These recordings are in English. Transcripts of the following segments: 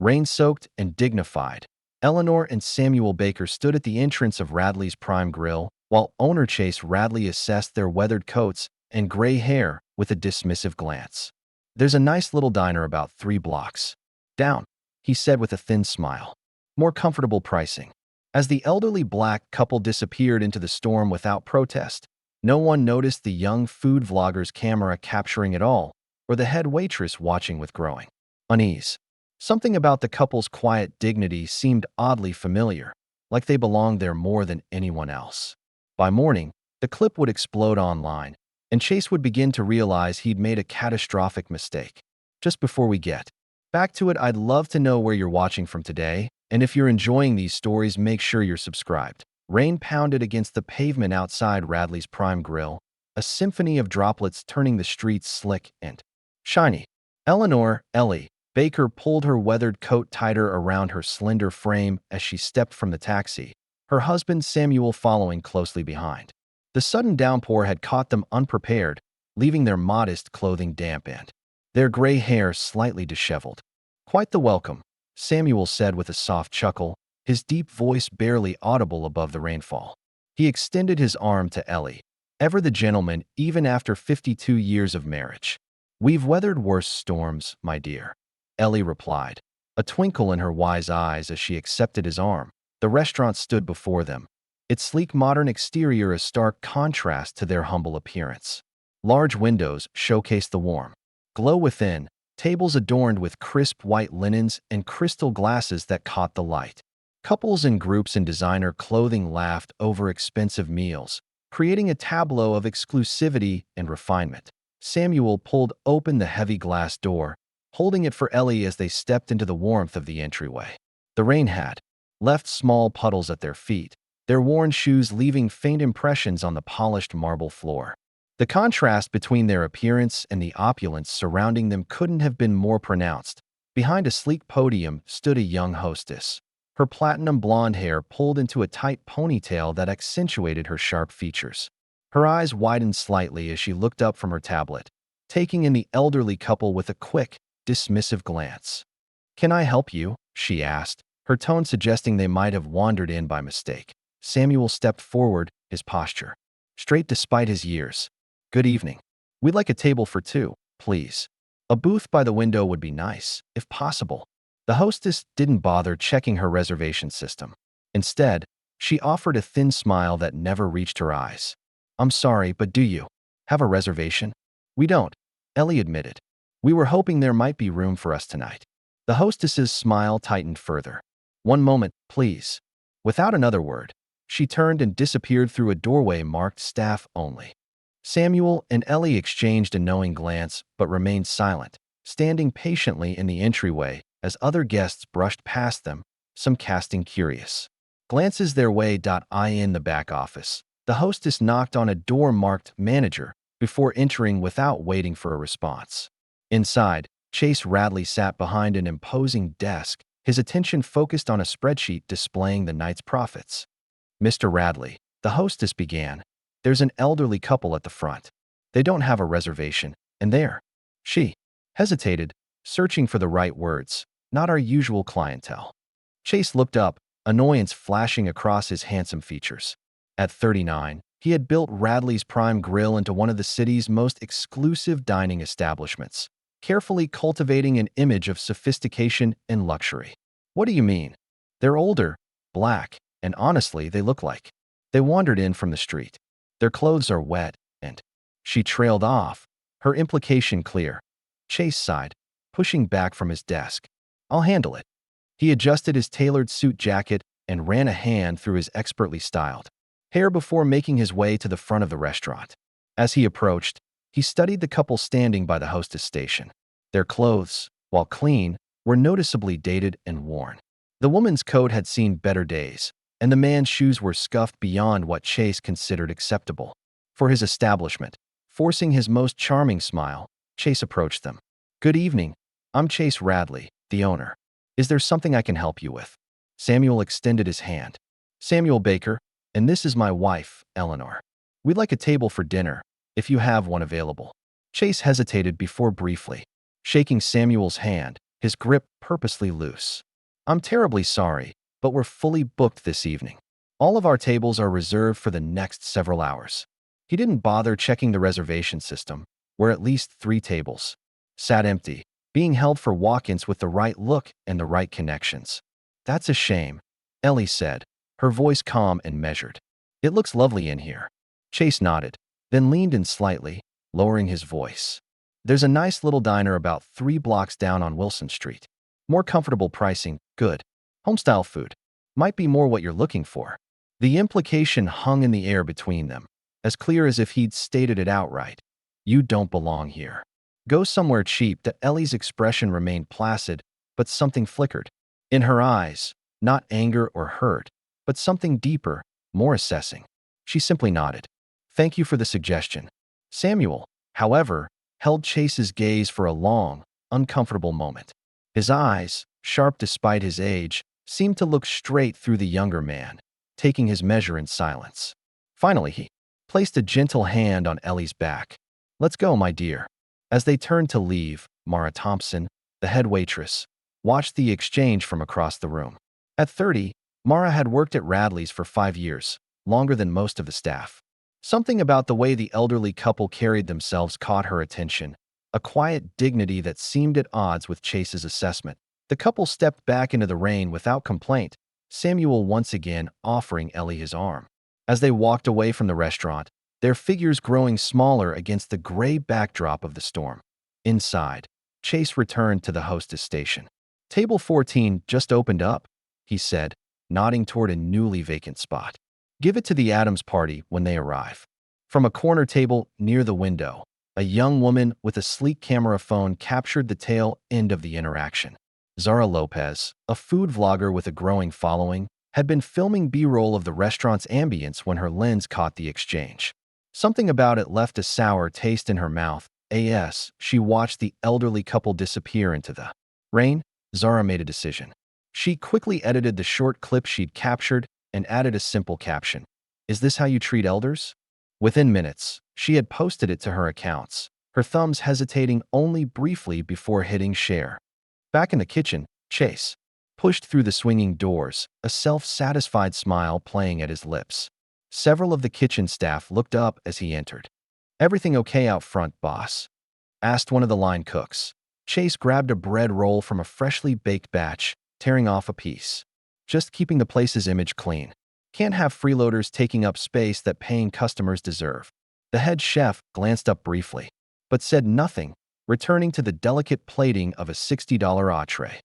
Rain-soaked and dignified, Eleanor and Samuel Baker stood at the entrance of Radley's prime Grille, while owner Chase Radley assessed their weathered coats and gray hair with a dismissive glance. "There's a nice little diner about 3 blocks down," he said with a thin smile. "More comfortable pricing." As the elderly black couple disappeared into the storm without protest, no one noticed the young food vlogger's camera capturing it all, or the head waitress watching with growing unease. Something about the couple's quiet dignity seemed oddly familiar, like they belonged there more than anyone else. By morning, the clip would explode online, and Chase would begin to realize he'd made a catastrophic mistake. Just before we get back to it, I'd love to know where you're watching from today, and if you're enjoying these stories, make sure you're subscribed. Rain pounded against the pavement outside Radley's prime Grille, a symphony of droplets turning the streets slick and shiny. Eleanor, Ellie, Baker pulled her weathered coat tighter around her slender frame as she stepped from the taxi, her husband Samuel following closely behind. The sudden downpour had caught them unprepared, leaving their modest clothing damp and their gray hair slightly disheveled. "Quite the welcome," Samuel said with a soft chuckle, his deep voice barely audible above the rainfall. He extended his arm to Ellie. "Ever the gentleman, even after 52 years of marriage." "We've weathered worse storms, my dear," Ellie replied, a twinkle in her wise eyes as she accepted his arm. The restaurant stood before them, its sleek modern exterior a stark contrast to their humble appearance. Large windows showcased the warm glow within, tables adorned with crisp white linens and crystal glasses that caught the light. Couples and groups in designer clothing laughed over expensive meals, creating a tableau of exclusivity and refinement. Samuel pulled open the heavy glass door, holding it for Ellie as they stepped into the warmth of the entryway. The rain had left small puddles at their feet, their worn shoes leaving faint impressions on the polished marble floor. The contrast between their appearance and the opulence surrounding them couldn't have been more pronounced. Behind a sleek podium stood a young hostess, her platinum blonde hair pulled into a tight ponytail that accentuated her sharp features. Her eyes widened slightly as she looked up from her tablet, taking in the elderly couple with a quick, dismissive glance. "Can I help you?" she asked, her tone suggesting they might have wandered in by mistake. Samuel stepped forward, his posture straight despite his years. "Good evening. We'd like a table for 2, please. A booth by the window would be nice, if possible." The hostess didn't bother checking her reservation system. Instead, she offered a thin smile that never reached her eyes. "I'm sorry, but do you have a reservation?" "We don't," Ellie admitted. "We were hoping there might be room for us tonight." The hostess's smile tightened further. "One moment, please." Without another word, she turned and disappeared through a doorway marked staff only. Samuel and Ellie exchanged a knowing glance but remained silent, standing patiently in the entryway as other guests brushed past them, some casting curious glances their way. In the back office, the hostess knocked on a door marked "Manager" before entering without waiting for a response. Inside, Chase Radley sat behind an imposing desk, his attention focused on a spreadsheet displaying the night's profits. "Mr. Radley," the hostess began, "there's an elderly couple at the front. They don't have a reservation, and they're—" She hesitated, searching for the right words. "Not our usual clientele." Chase looked up, annoyance flashing across his handsome features. At 39, he had built Radley's prime Grille into one of the city's most exclusive dining establishments, carefully cultivating an image of sophistication and luxury. "What do you mean? They're older, black, and honestly, they look like they wandered in from the street. Their clothes are wet, and—" She trailed off, her implication clear. Chase sighed, pushing back from his desk. "I'll handle it." He adjusted his tailored suit jacket and ran a hand through his expertly styled hair before making his way to the front of the restaurant. As he approached, he studied the couple standing by the hostess station. Their clothes, while clean, were noticeably dated and worn. The woman's coat had seen better days, and the man's shoes were scuffed beyond what Chase considered acceptable for his establishment. Forcing his most charming smile, Chase approached them. "Good evening. I'm Chase Radley, the owner. Is there something I can help you with?" Samuel extended his hand. "Samuel Baker, and this is my wife, Eleanor. We'd like a table for dinner, if you have one available." Chase hesitated before briefly shaking Samuel's hand, his grip purposely loose. "I'm terribly sorry, but we're fully booked this evening. All of our tables are reserved for the next several hours." He didn't bother checking the reservation system, where at least 3 tables sat empty, being held for walk-ins with the right look and the right connections. "That's a shame," Ellie said, her voice calm and measured. "It looks lovely in here." Chase nodded, then leaned in slightly, lowering his voice. "There's a nice little diner about 3 blocks down on Wilson Street. More comfortable pricing, good. Homestyle food. Might be more what you're looking for." The implication hung in the air between them, as clear as if he'd stated it outright. "You don't belong here. Go somewhere cheap." Ellie's expression remained placid, but something flickered. In her eyes, not anger or hurt, but something deeper, more assessing. She simply nodded. "Thank you for the suggestion." Samuel, however, held Chase's gaze for a long, uncomfortable moment. His eyes, sharp despite his age, seemed to look straight through the younger man, taking his measure in silence. Finally, he placed a gentle hand on Ellie's back. "Let's go, my dear." As they turned to leave, Mara Thompson, the head waitress, watched the exchange from across the room. At 30, Mara had worked at Radley's for 5 years, longer than most of the staff. Something about the way the elderly couple carried themselves caught her attention, a quiet dignity that seemed at odds with Chase's assessment. The couple stepped back into the rain without complaint, Samuel once again offering Ellie his arm. As they walked away from the restaurant, their figures growing smaller against the gray backdrop of the storm. Inside, Chase returned to the hostess station. "Table 14 just opened up," he said, nodding toward a newly vacant spot. "Give it to the Adams party when they arrive." From a corner table near the window, a young woman with a sleek camera phone captured the tail end of the interaction. Zara Lopez, a food vlogger with a growing following, had been filming B-roll of the restaurant's ambience when her lens caught the exchange. Something about it left a sour taste in her mouth. As she watched the elderly couple disappear into the rain, Zara made a decision. She quickly edited the short clip she'd captured and added a simple caption. "Is this how you treat elders?" Within minutes, she had posted it to her accounts, her thumbs hesitating only briefly before hitting share. Back in the kitchen, Chase pushed through the swinging doors, a self-satisfied smile playing at his lips. Several of the kitchen staff looked up as he entered. "Everything okay out front, boss?" asked one of the line cooks. Chase grabbed a bread roll from a freshly baked batch, tearing off a piece. "Just keeping the place's image clean. Can't have freeloaders taking up space that paying customers deserve." The head chef glanced up briefly, but said nothing, returning to the delicate plating of a $60 entree.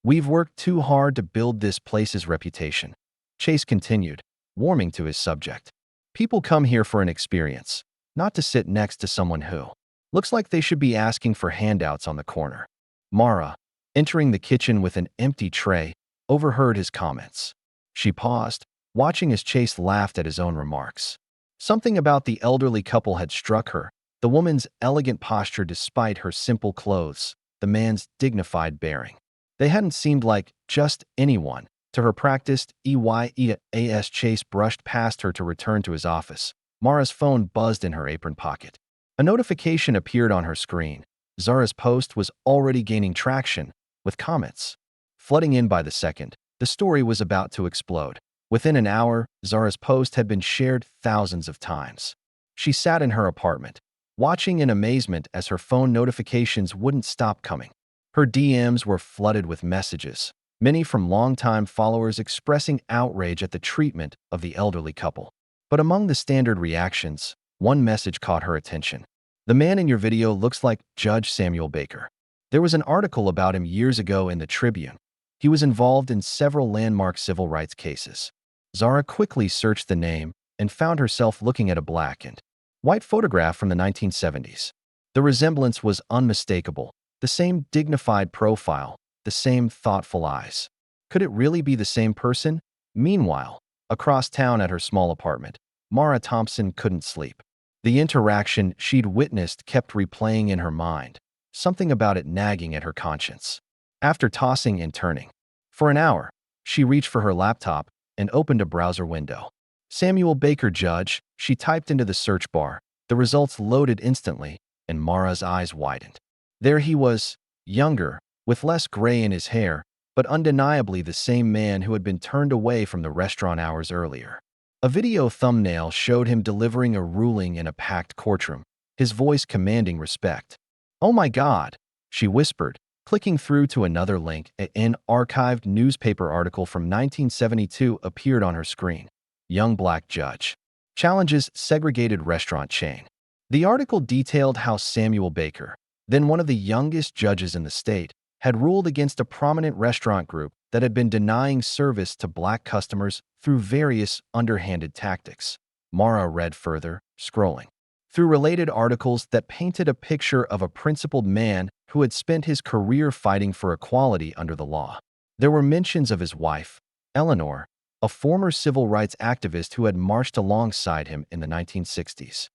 "We've worked too hard to build this place's reputation," Chase continued, warming to his subject. "People come here for an experience, not to sit next to someone who looks like they should be asking for handouts on the corner." Mara, entering the kitchen with an empty tray, overheard his comments. She paused, watching as Chase laughed at his own remarks. Something about the elderly couple had struck her, the woman's elegant posture despite her simple clothes, the man's dignified bearing. They hadn't seemed like just anyone. To her practiced EYEAS, Chase brushed past her to return to his office. Mara's phone buzzed in her apron pocket. A notification appeared on her screen. Zara's post was already gaining traction, with comments flooding in by the second. The story was about to explode. Within an hour, Zara's post had been shared thousands of times. She sat in her apartment, watching in amazement as her phone notifications wouldn't stop coming. Her DMs were flooded with messages, many from longtime followers expressing outrage at the treatment of the elderly couple. But among the standard reactions, one message caught her attention. "The man in your video looks like Judge Samuel Baker. There was an article about him years ago in the Tribune. He was involved in several landmark civil rights cases." Zara quickly searched the name and found herself looking at a black and white photograph from the 1970s. The resemblance was unmistakable, the same dignified profile, the same thoughtful eyes. Could it really be the same person? Meanwhile, across town at her small apartment, Mara Thompson couldn't sleep. The interaction she'd witnessed kept replaying in her mind, something about it nagging at her conscience. After tossing and turning for an hour, she reached for her laptop and opened a browser window. "Samuel Baker Judge," she typed into the search bar. The results loaded instantly, and Mara's eyes widened. There he was, younger, with less gray in his hair, but undeniably the same man who had been turned away from the restaurant hours earlier. A video thumbnail showed him delivering a ruling in a packed courtroom, his voice commanding respect. "Oh my God," she whispered, clicking through to another link. An archived newspaper article from 1972 appeared on her screen. Young black judge challenges segregated restaurant chain. The article detailed how Samuel Baker, then one of the youngest judges in the state, had ruled against a prominent restaurant group that had been denying service to black customers through various underhanded tactics. Mara read further, scrolling through related articles that painted a picture of a principled man who had spent his career fighting for equality under the law. There were mentions of his wife, Eleanor, a former civil rights activist who had marched alongside him in the 1960s.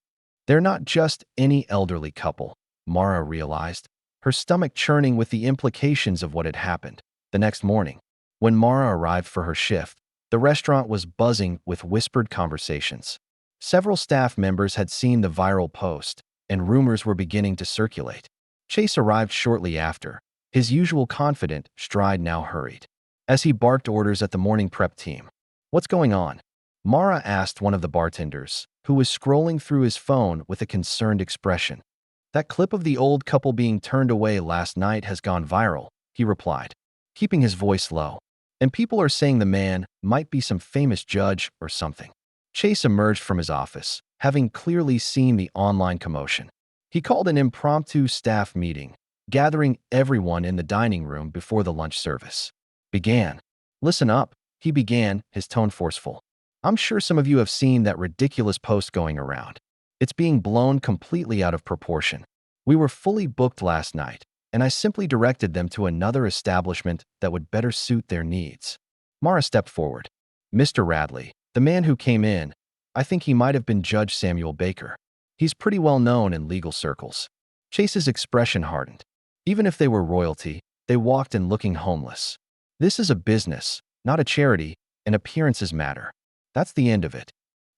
They're not just any elderly couple, Mara realized, her stomach churning with the implications of what had happened. The next morning, when Mara arrived for her shift, the restaurant was buzzing with whispered conversations. Several staff members had seen the viral post, and rumors were beginning to circulate. Chase arrived shortly after, his usual confident stride now hurried. As he barked orders at the morning prep team. "What's going on?" Mara asked one of the bartenders, who was scrolling through his phone with a concerned expression. "That clip of the old couple being turned away last night has gone viral," he replied, keeping his voice low. "And people are saying the man might be some famous judge or something." Chase emerged from his office, having clearly seen the online commotion. He called an impromptu staff meeting, gathering everyone in the dining room before the lunch service began. "Listen up," he began, his tone forceful. "I'm sure some of you have seen that ridiculous post going around. It's being blown completely out of proportion. We were fully booked last night, and I simply directed them to another establishment that would better suit their needs." Mara stepped forward. "Mr. Radley, the man who came in, I think he might have been Judge Samuel Baker. He's pretty well known in legal circles." Chase's expression hardened. Even if they were royalty, they walked in looking homeless. "This is a business, not a charity, and appearances matter. That's the end of it."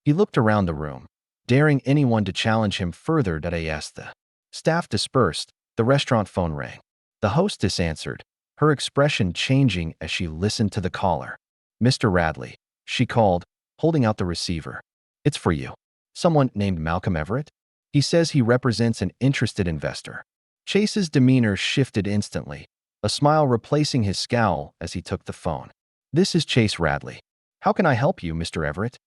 He looked around the room, daring anyone to challenge him further. As the staff dispersed, the restaurant phone rang. The hostess answered, her expression changing as she listened to the caller. "Mr. Radley," she called, holding out the receiver. "It's for you. Someone named Malcolm Everett? He says he represents an interested investor." Chase's demeanor shifted instantly, a smile replacing his scowl as he took the phone. "This is Chase Radley. How can I help you, Mr. Everett?"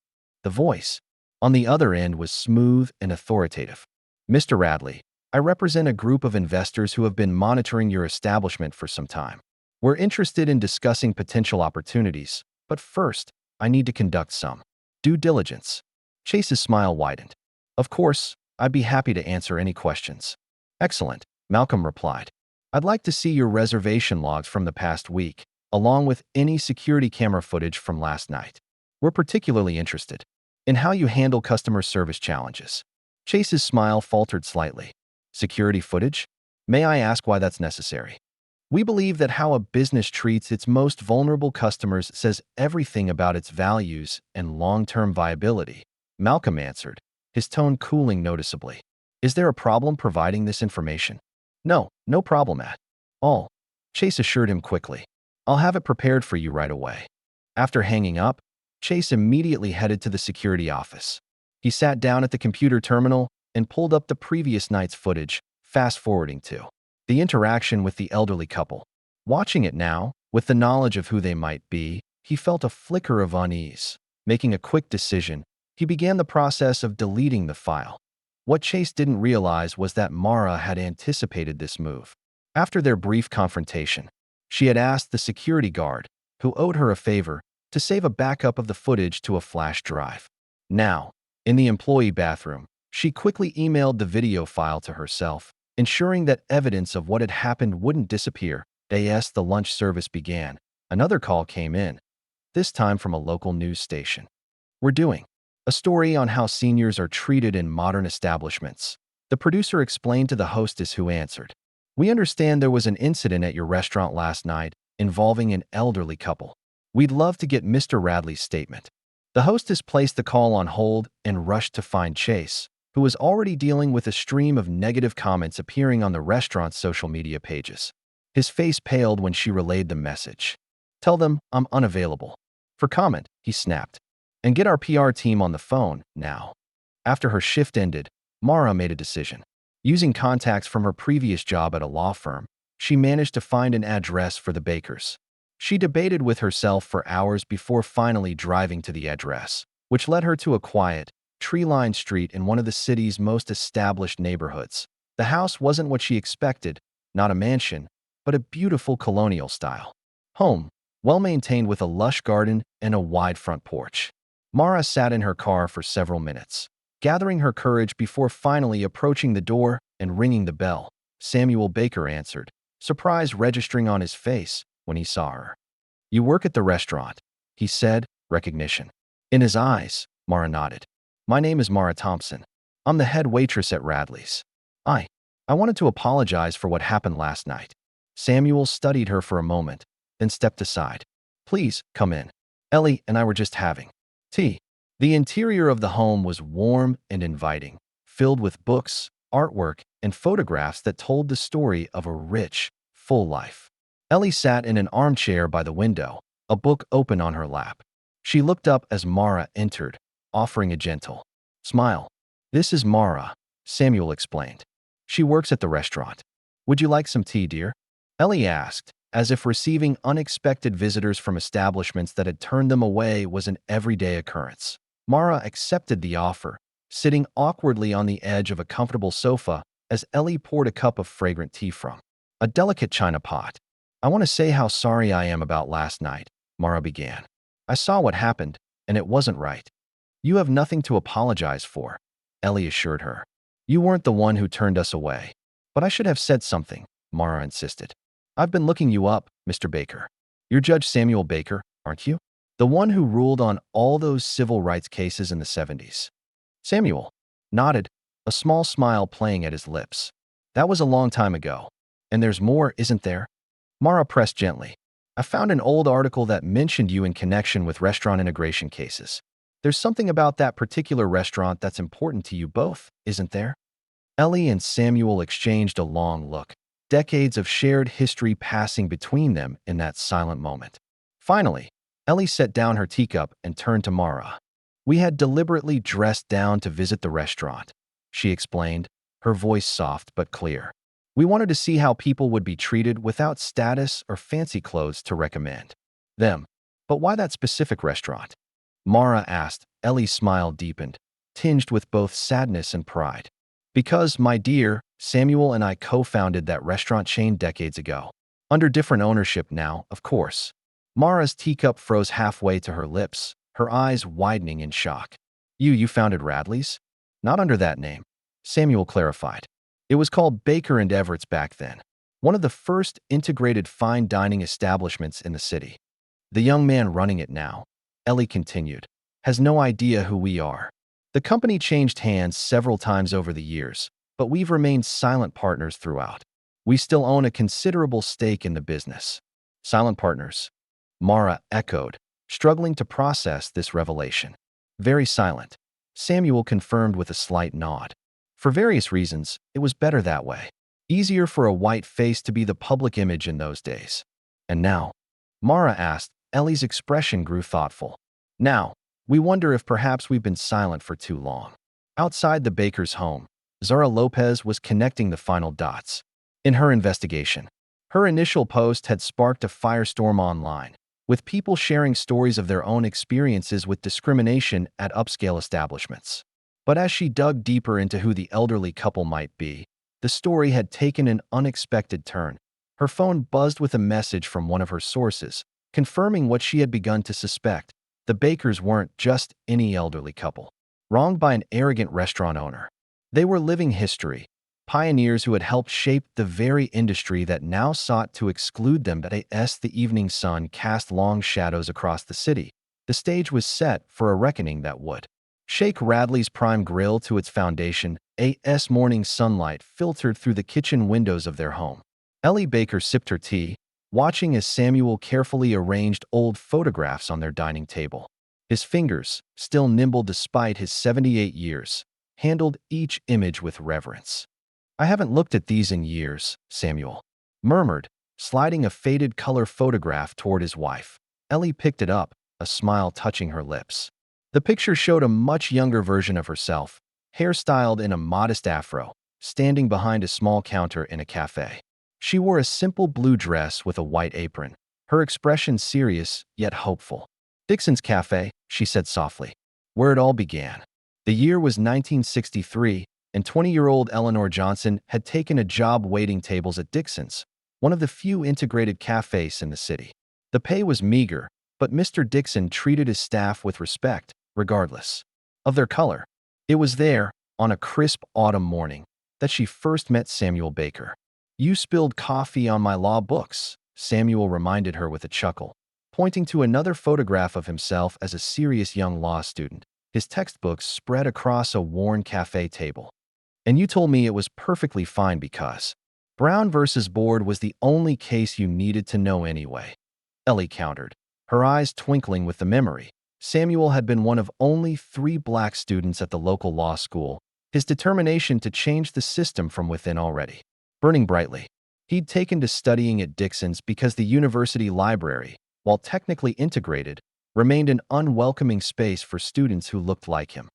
The voice on the other end was smooth and authoritative. "Mr. Radley, I represent a group of investors who have been monitoring your establishment for some time. We're interested in discussing potential opportunities, but first, I need to conduct some due diligence." Chase's smile widened. "Of course, I'd be happy to answer any questions." "Excellent," Malcolm replied. "I'd like to see your reservation logs from the past week, along with any security camera footage from last night. We're particularly interested in how you handle customer service challenges." Chase's smile faltered slightly. "Security footage? May I ask why that's necessary?" "We believe that how a business treats its most vulnerable customers says everything about its values and long-term viability," Malcolm answered, his tone cooling noticeably. "Is there a problem providing this information?" No problem at all," Chase assured him quickly. "I'll have it prepared for you right away." After hanging up, Chase immediately headed to the security office. He sat down at the computer terminal and pulled up the previous night's footage, fast-forwarding to the interaction with the elderly couple. Watching it now, with the knowledge of who they might be, he felt a flicker of unease. Making a quick decision, he began the process of deleting the file. What Chase didn't realize was that Mara had anticipated this move. After their brief confrontation, she had asked the security guard, who owed her a favor, to save a backup of the footage to a flash drive. Now, in the employee bathroom, she quickly emailed the video file to herself, ensuring that evidence of what had happened wouldn't disappear. As the lunch service began, another call came in, this time from a local news station. "We're doing a story on how seniors are treated in modern establishments," the producer explained to the hostess who answered. "We understand there was an incident at your restaurant last night involving an elderly couple. We'd love to get Mr. Radley's statement." The hostess placed the call on hold and rushed to find Chase, who was already dealing with a stream of negative comments appearing on the restaurant's social media pages. His face paled when she relayed the message. "Tell them I'm unavailable." For comment, he snapped. "And get our PR team on the phone, now." After her shift ended, Mara made a decision. Using contacts from her previous job at a law firm, she managed to find an address for the Bakers. She debated with herself for hours before finally driving to the address, which led her to a quiet, tree-lined street in one of the city's most established neighborhoods. The house wasn't what she expected, not a mansion, but a beautiful colonial-style home, well-maintained with a lush garden and a wide front porch. Mara sat in her car for several minutes, gathering her courage before finally approaching the door and ringing the bell. Samuel Baker answered, surprise registering on his face when he saw her. "You work at the restaurant," he said, recognition in his eyes. Mara nodded. "My name is Mara Thompson. I'm the head waitress at Radley's. I wanted to apologize for what happened last night." Samuel studied her for a moment, then stepped aside. "Please, come in. Ellie and I were just having tea." The interior of the home was warm and inviting, filled with books, artwork, and photographs that told the story of a rich, full life. Ellie sat in an armchair by the window, a book open on her lap. She looked up as Mara entered, offering a gentle smile. "This is Mara," Samuel explained. "She works at the restaurant. Would you like some tea, dear?" Ellie asked, as if receiving unexpected visitors from establishments that had turned them away was an everyday occurrence. Mara accepted the offer, sitting awkwardly on the edge of a comfortable sofa as Ellie poured a cup of fragrant tea from a delicate china pot. "I want to say how sorry I am about last night," Mara began. "I saw what happened, and it wasn't right." "You have nothing to apologize for," Ellie assured her. "You weren't the one who turned us away." "But I should have said something," Mara insisted. "I've been looking you up, Mr. Baker. You're Judge Samuel Baker, aren't you? The one who ruled on all those civil rights cases in the 70s. Samuel nodded, a small smile playing at his lips. "That was a long time ago. And there's more, isn't there?" Mara pressed gently. "I found an old article that mentioned you in connection with restaurant integration cases. There's something about that particular restaurant that's important to you both, isn't there?" Ellie and Samuel exchanged a long look, decades of shared history passing between them in that silent moment. Finally, Ellie set down her teacup and turned to Mara. "We had deliberately dressed down to visit the restaurant," she explained, her voice soft but clear. "We wanted to see how people would be treated without status or fancy clothes to recommend them." "But why that specific restaurant?" Mara asked. Ellie's smile deepened, tinged with both sadness and pride. "Because, my dear, Samuel and I co-founded that restaurant chain decades ago. Under different ownership now, of course." Mara's teacup froze halfway to her lips, her eyes widening in shock. You founded Radley's?" "Not under that name," Samuel clarified. "It was called Baker and Everett's back then, one of the first integrated fine dining establishments in the city. The young man running it now," Ellie continued, "has no idea who we are. The company changed hands several times over the years, but we've remained silent partners throughout. We still own a considerable stake in the business." "Silent partners?" Mara echoed, struggling to process this revelation. "Very silent," Samuel confirmed with a slight nod. "For various reasons, it was better that way. Easier for a white face to be the public image in those days." "And now?" Mara asked. Ellie's expression grew thoughtful. "Now, we wonder if perhaps we've been silent for too long." Outside the Baker's home, Zara Lopez was connecting the final dots. In her investigation, her initial post had sparked a firestorm online, with people sharing stories of their own experiences with discrimination at upscale establishments. But as she dug deeper into who the elderly couple might be, the story had taken an unexpected turn. Her phone buzzed with a message from one of her sources, confirming what she had begun to suspect. The Bakers weren't just any elderly couple, wronged by an arrogant restaurant owner. They were living history, pioneers who had helped shape the very industry that now sought to exclude them. As the evening sun cast long shadows across the city, the stage was set for a reckoning that would shake Radley's prime Grille to its foundation. As morning sunlight filtered through the kitchen windows of their home, Ellie Baker sipped her tea, watching as Samuel carefully arranged old photographs on their dining table. His fingers, still nimble despite his 78 years, handled each image with reverence. "I haven't looked at these in years," Samuel murmured, sliding a faded color photograph toward his wife. Ellie picked it up, a smile touching her lips. The picture showed a much younger version of herself, hairstyled in a modest afro, standing behind a small counter in a cafe. She wore a simple blue dress with a white apron, her expression serious yet hopeful. "Dixon's Cafe," she said softly, "where it all began." The year was 1963, and 20-year-old Eleanor Johnson had taken a job waiting tables at Dixon's, one of the few integrated cafes in the city. The pay was meager, but Mr. Dixon treated his staff with respect, regardless of their color. It was there, on a crisp autumn morning, that she first met Samuel Baker. "You spilled coffee on my law books," Samuel reminded her with a chuckle, pointing to another photograph of himself as a serious young law student, his textbooks spread across a worn cafe table. "And you told me it was perfectly fine because Brown versus Board was the only case you needed to know anyway," Ellie countered, her eyes twinkling with the memory. Samuel had been one of only 3 black students at the local law school, his determination to change the system from within already burning brightly. He'd taken to studying at Dixon's because the university library, while technically integrated, remained an unwelcoming space for students who looked like him.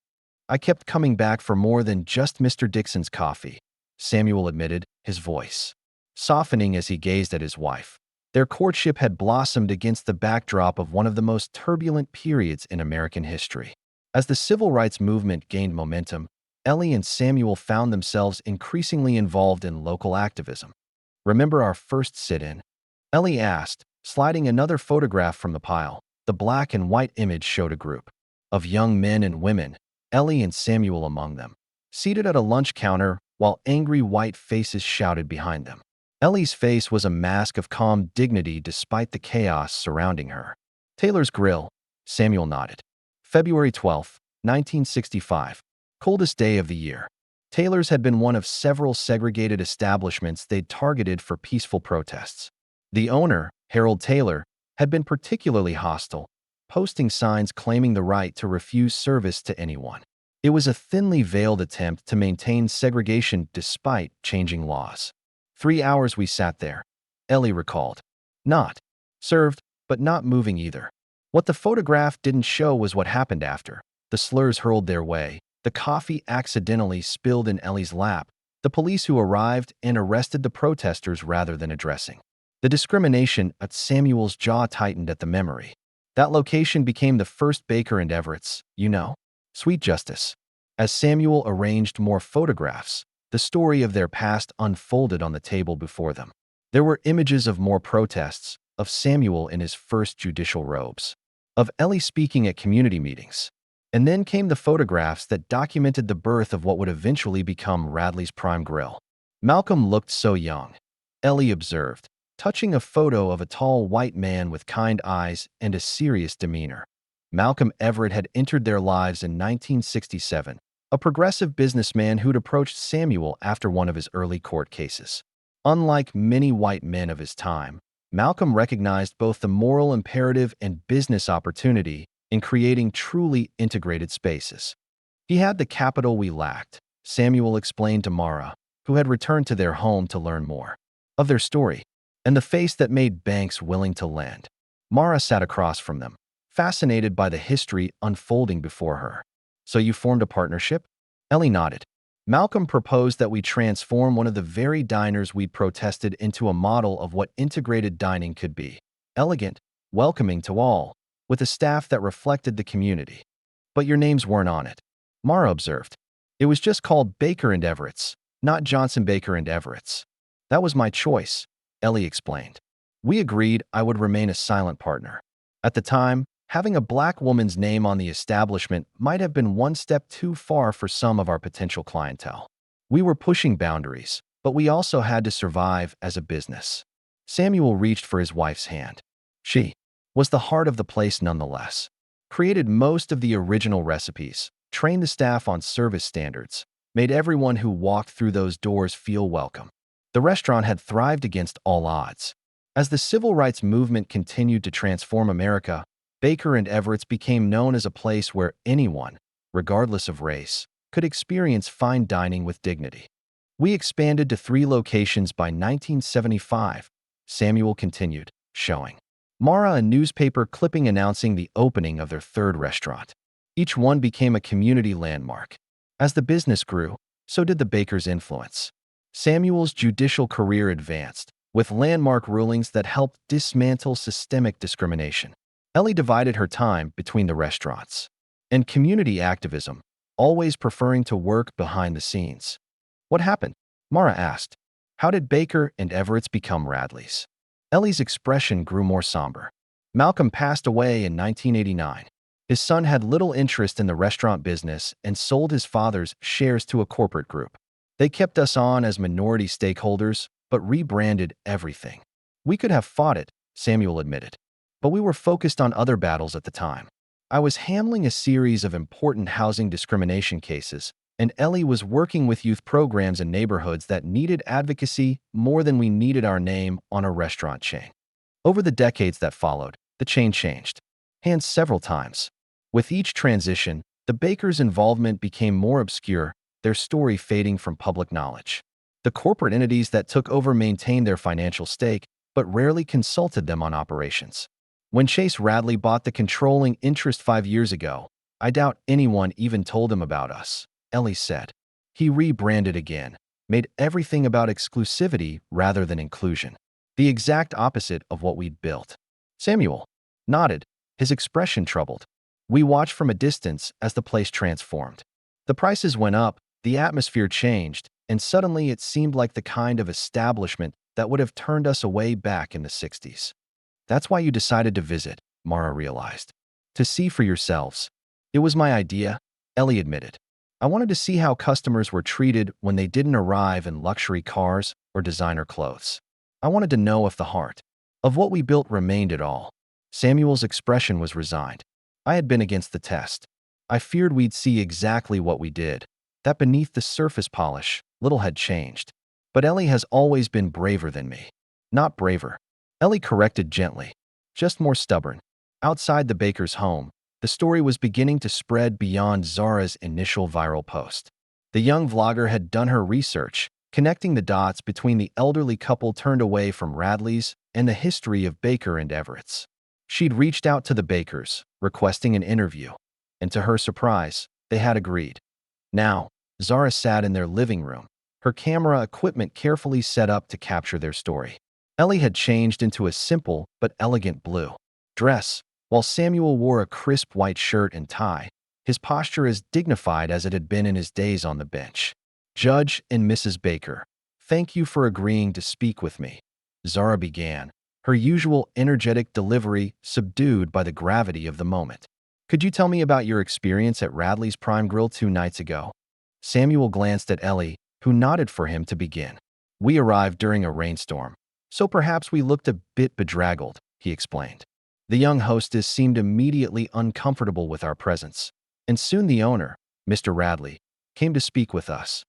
"I kept coming back for more than just Mr. Dixon's coffee," Samuel admitted, his voice softening as he gazed at his wife. Their courtship had blossomed against the backdrop of one of the most turbulent periods in American history. As the civil rights movement gained momentum, Ellie and Samuel found themselves increasingly involved in local activism. "Remember our first sit-in?" Ellie asked, sliding another photograph from the pile. The black and white image showed a group of young men and women, Ellie and Samuel among them, seated at a lunch counter while angry white faces shouted behind them. Ellie's face was a mask of calm dignity despite the chaos surrounding her. "Taylor's Grille," Samuel nodded. "February 12, 1965. Coldest day of the year." Taylor's had been one of several segregated establishments they'd targeted for peaceful protests. The owner, Harold Taylor, had been particularly hostile, posting signs claiming the right to refuse service to anyone. It was a thinly veiled attempt to maintain segregation despite changing laws. 3 hours we sat there, Ellie recalled. Not served, but not moving either. What the photograph didn't show was what happened after. The slurs hurled their way, the coffee accidentally spilled in Ellie's lap, the police who arrived and arrested the protesters rather than addressing the discrimination. At Samuel's jaw tightened at the memory. That location became the first Baker and Everett's, Sweet Justice. As Samuel arranged more photographs, the story of their past unfolded on the table before them. There were images of more protests, of Samuel in his first judicial robes, of Ellie speaking at community meetings. And then came the photographs that documented the birth of what would eventually become Radley's prime Grille. "Malcolm looked so young," Ellie observed, touching a photo of a tall white man with kind eyes and a serious demeanor. Malcolm Everett had entered their lives in 1967, a progressive businessman who'd approached Samuel after one of his early court cases. Unlike many white men of his time, Malcolm recognized both the moral imperative and business opportunity in creating truly integrated spaces. "He had the capital we lacked," Samuel explained to Mara, who had returned to their home to learn more of their story, "and the face that made banks willing to lend." Mara sat across from them, fascinated by the history unfolding before her. "So you formed a partnership?" Ellie nodded. "Malcolm proposed that we transform one of the very diners we'd protested into a model of what integrated dining could be. Elegant, welcoming to all, with a staff that reflected the community. But your names weren't on it," Mara observed. "It was just called Baker and Everett's, not Johnson Baker and Everett's." "That was my choice," Ellie explained. "We agreed I would remain a silent partner. At the time, having a black woman's name on the establishment might have been one step too far for some of our potential clientele. We were pushing boundaries, but we also had to survive as a business." Samuel reached for his wife's hand. She was the heart of the place nonetheless. Created most of the original recipes, trained the staff on service standards, made everyone who walked through those doors feel welcome. The restaurant had thrived against all odds. As the civil rights movement continued to transform America, Baker and Everett's became known as a place where anyone, regardless of race, could experience fine dining with dignity. "We expanded to 3 locations by 1975, Samuel continued, showing Mara a newspaper clipping announcing the opening of their third restaurant. Each one became a community landmark. As the business grew, so did the baker's influence. Samuel's judicial career advanced, with landmark rulings that helped dismantle systemic discrimination. Ellie divided her time between the restaurants and community activism, always preferring to work behind the scenes. What happened? Mara asked. How did Baker and Everett's become Radleys? Ellie's expression grew more somber. Malcolm passed away in 1989. His son had little interest in the restaurant business and sold his father's shares to a corporate group. They kept us on as minority stakeholders, but rebranded everything. We could have fought it, Samuel admitted, but we were focused on other battles at the time. I was handling a series of important housing discrimination cases, and Ellie was working with youth programs in neighborhoods that needed advocacy more than we needed our name on a restaurant chain. Over the decades that followed, the chain changed hands several times. With each transition, the Bakers' involvement became more obscure, their story fading from public knowledge. The corporate entities that took over maintained their financial stake, but rarely consulted them on operations. When Chase Radley bought the controlling interest 5 years ago, I doubt anyone even told him about us, Ellie said. He rebranded again, made everything about exclusivity rather than inclusion. The exact opposite of what we'd built. Samuel nodded, his expression troubled. We watched from a distance as the place transformed. The prices went up, the atmosphere changed, and suddenly it seemed like the kind of establishment that would have turned us away back in the 60s. That's why you decided to visit, Mara realized. To see for yourselves. It was my idea, Ellie admitted. I wanted to see how customers were treated when they didn't arrive in luxury cars or designer clothes. I wanted to know if the heart of what we built remained at all. Samuel's expression was resigned. I had been against the test. I feared we'd see exactly what we did, that beneath the surface polish, little had changed. But Ellie has always been braver than me. Not braver, Ellie corrected gently, just more stubborn. Outside the baker's home, the story was beginning to spread beyond Zara's initial viral post. The young vlogger had done her research, connecting the dots between the elderly couple turned away from Radley's and the history of Baker and Everett's. She'd reached out to the Bakers, requesting an interview, and to her surprise, they had agreed. Now, Zara sat in their living room, her camera equipment carefully set up to capture their story. Ellie had changed into a simple but elegant blue dress, while Samuel wore a crisp white shirt and tie, his posture as dignified as it had been in his days on the bench. Judge and Mrs. Baker, thank you for agreeing to speak with me, Zara began, her usual energetic delivery subdued by the gravity of the moment. Could you tell me about your experience at Radley's Prime Grille 2 nights ago? Samuel glanced at Ellie, who nodded for him to begin. We arrived during a rainstorm, so perhaps we looked a bit bedraggled, he explained. The young hostess seemed immediately uncomfortable with our presence, and soon the owner, Mr. Radley, came to speak with us.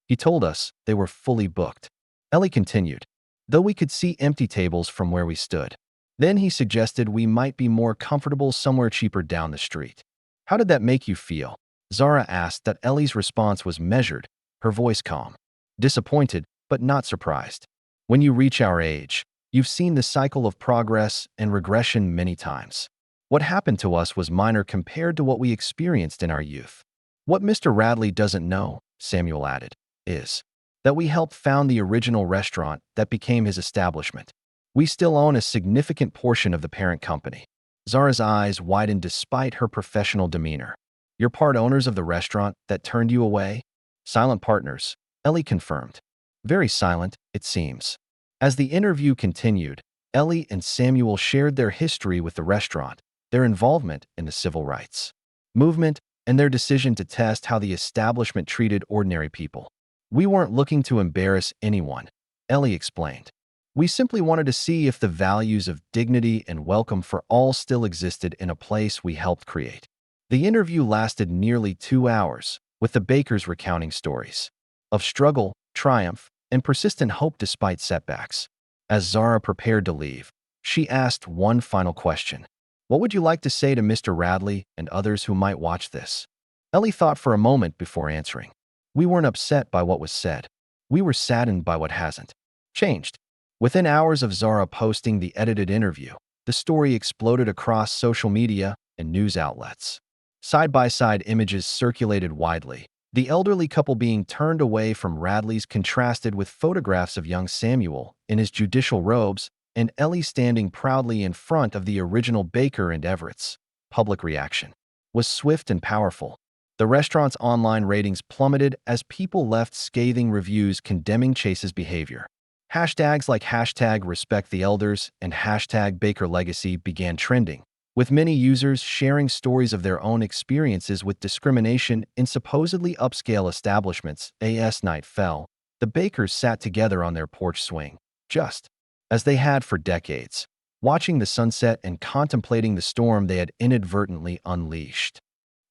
He told us they were fully booked. Ellie continued, though we could see empty tables from where we stood. Then he suggested we might be more comfortable somewhere cheaper down the street. How did that make you feel? Zara asked that Ellie's response was measured, her voice calm. Disappointed, but not surprised. When you reach our age, you've seen the cycle of progress and regression many times. What happened to us was minor compared to what we experienced in our youth. What Mr. Radley doesn't know, Samuel added, is that we helped found the original restaurant that became his establishment. We still own a significant portion of the parent company. Zara's eyes widened despite her professional demeanor. You're part owners of the restaurant that turned you away? Silent partners, Ellie confirmed. Very silent, it seems. As the interview continued, Ellie and Samuel shared their history with the restaurant, their involvement in the civil rights movement, and their decision to test how the establishment treated ordinary people. We weren't looking to embarrass anyone, Ellie explained. We simply wanted to see if the values of dignity and welcome for all still existed in a place we helped create. The interview lasted nearly 2 hours, with the Bakers recounting stories of struggle, triumph, and persistent hope despite setbacks. As Zara prepared to leave, she asked one final question. What would you like to say to Mr. Radley and others who might watch this? Ellie thought for a moment before answering. We weren't upset by what was said. We were saddened by what hasn't changed. Within hours of Zara posting the edited interview, the story exploded across social media and news outlets. Side-by-side images circulated widely, the elderly couple being turned away from Radley's contrasted with photographs of young Samuel in his judicial robes and Ellie standing proudly in front of the original Baker and Everett's. Public reaction was swift and powerful. The restaurant's online ratings plummeted as people left scathing reviews condemning Chase's behavior. Hashtags like hashtag respect the elders and hashtag Baker legacy began trending, with many users sharing stories of their own experiences with discrimination in supposedly upscale establishments. As night fell, the Bakers sat together on their porch swing, just as they had for decades, watching the sunset and contemplating the storm they had inadvertently unleashed.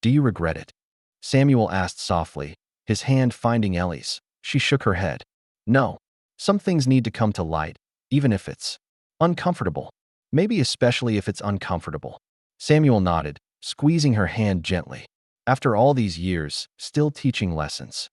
"Do you regret it?" Samuel asked softly, his hand finding Ellie's. She shook her head. "No. Some things need to come to light, even if it's uncomfortable. Maybe especially if it's uncomfortable." Samuel nodded, squeezing her hand gently. "After all these years, still teaching lessons."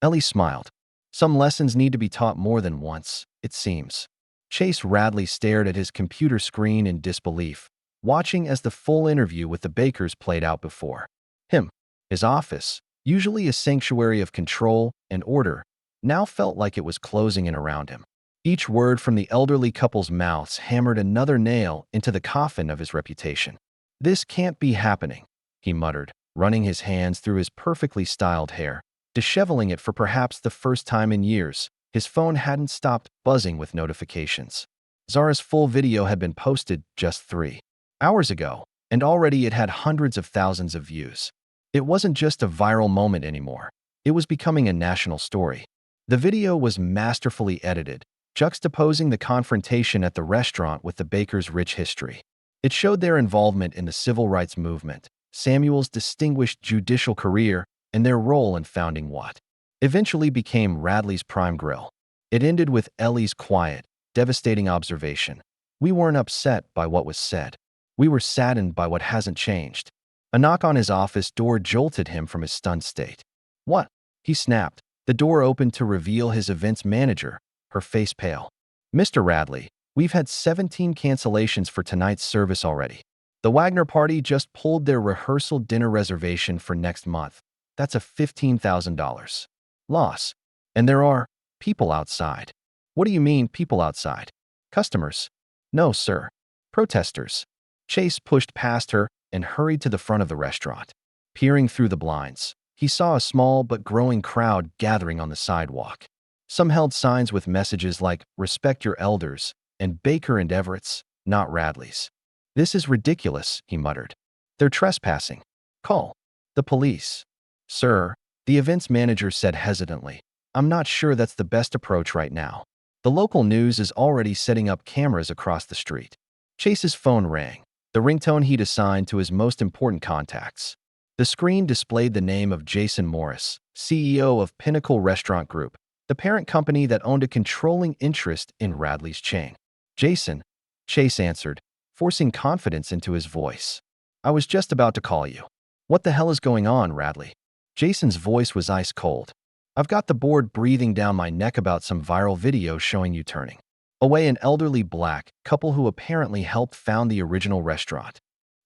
Ellie smiled. "Some lessons need to be taught more than once, it seems." Chase Radley stared at his computer screen in disbelief, watching as the full interview with the Bakers played out before him. His office, usually a sanctuary of control and order, now felt like it was closing in around him. Each word from the elderly couple's mouths hammered another nail into the coffin of his reputation. "This can't be happening," he muttered, running his hands through his perfectly styled hair, disheveling it for perhaps the first time in years. His phone hadn't stopped buzzing with notifications. Zara's full video had been posted just 3 hours ago, and already it had hundreds of thousands of views. It wasn't just a viral moment anymore. It was becoming a national story. The video was masterfully edited, juxtaposing the confrontation at the restaurant with the Bakers' rich history. It showed their involvement in the civil rights movement, Samuel's distinguished judicial career, and their role in founding what eventually became Radley's prime Grille. It ended with Ellie's quiet, devastating observation. "We weren't upset by what was said. We were saddened by what hasn't changed." A knock on his office door jolted him from his stunned state. "What?" he snapped. The door opened to reveal his events manager, her face pale. "Mr. Radley, we've had 17 cancellations for tonight's service already. The Wagner party just pulled their rehearsal dinner reservation for next month. That's a $15,000 loss. And there are people outside." "What do you mean, people outside?" "Customers." "No, sir. Protesters." Chase pushed past her and hurried to the front of the restaurant. Peering through the blinds, he saw a small but growing crowd gathering on the sidewalk. Some held signs with messages like, "Respect your elders," and "Baker and Everett's, not Radley's." "This is ridiculous," he muttered. "They're trespassing. Call the police." "Sir," the events manager said hesitantly, "I'm not sure that's the best approach right now. The local news is already setting up cameras across the street." Chase's phone rang, the ringtone he'd assigned to his most important contacts. The screen displayed the name of Jason Morris, CEO of Pinnacle Restaurant Group, the parent company that owned a controlling interest in Radley's chain. "Jason," Chase answered, forcing confidence into his voice. "I was just about to call you." "What the hell is going on, Radley?" Jason's voice was ice cold. "I've got the board breathing down my neck about some viral video showing you turning away an elderly black couple who apparently helped found the original restaurant."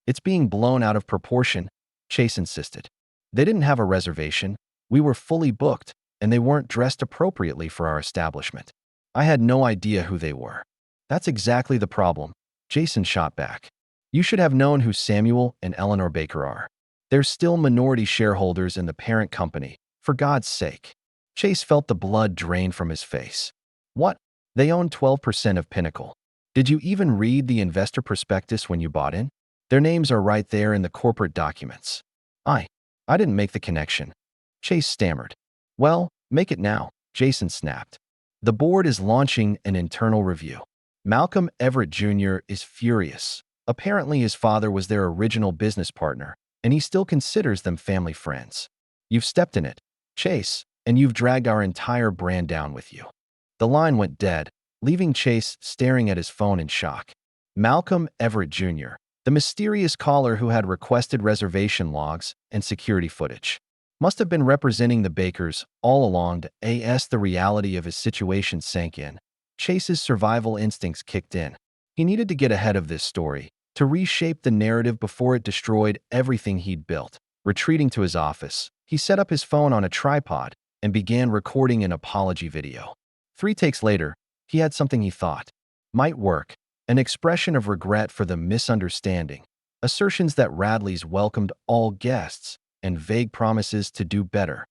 "It's being blown out of proportion," Chase insisted. "They didn't have a reservation. We were fully booked, and they weren't dressed appropriately for our establishment. I had no idea who they were." "That's exactly the problem," Jason shot back. "You should have known who Samuel and Eleanor Baker are. They're still minority shareholders in the parent company, for God's sake." Chase felt the blood drain from his face. "What? They own 12% of Pinnacle. Did you even read the investor prospectus when you bought in? Their names are right there in the corporate documents." I didn't make the connection," Chase stammered. "Well, make it now," Jason snapped. "The board is launching an internal review. Malcolm Everett Jr. is furious. Apparently his father was their original business partner, and he still considers them family friends. You've stepped in it, Chase, and you've dragged our entire brand down with you." The line went dead, leaving Chase staring at his phone in shock. Malcolm Everett Jr., the mysterious caller who had requested reservation logs and security footage, must have been representing the Bakers all along. As the reality of his situation sank in, Chase's survival instincts kicked in. He needed to get ahead of this story, to reshape the narrative before it destroyed everything he'd built. Retreating to his office, he set up his phone on a tripod and began recording an apology video. 3 takes later, he had something he thought might work, an expression of regret for the misunderstanding, assertions that Radley's welcomed all guests, and vague promises to do better.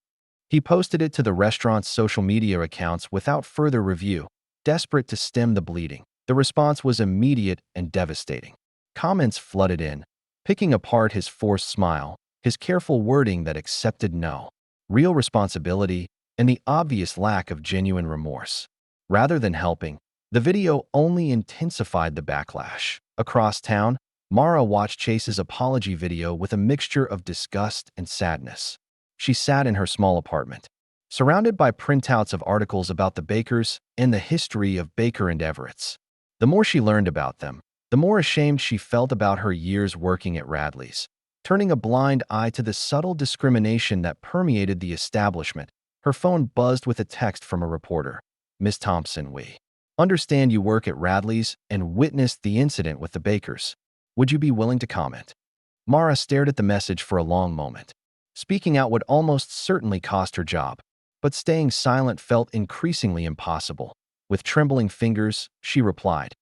He posted it to the restaurant's social media accounts without further review, desperate to stem the bleeding. The response was immediate and devastating. Comments flooded in, picking apart his forced smile, his careful wording that accepted no real responsibility, and the obvious lack of genuine remorse. Rather than helping, the video only intensified the backlash. Across town, Mara watched Chase's apology video with a mixture of disgust and sadness. She sat in her small apartment, surrounded by printouts of articles about the Bakers and the history of Baker and Everett's. The more she learned about them, the more ashamed she felt about her years working at Radley's. Turning a blind eye to the subtle discrimination that permeated the establishment, her phone buzzed with a text from a reporter. "Miss Thompson, we understand you work at Radley's and witnessed the incident with the Bakers. Would you be willing to comment?" Mara stared at the message for a long moment. Speaking out would almost certainly cost her job, but staying silent felt increasingly impossible. With trembling fingers, she replied,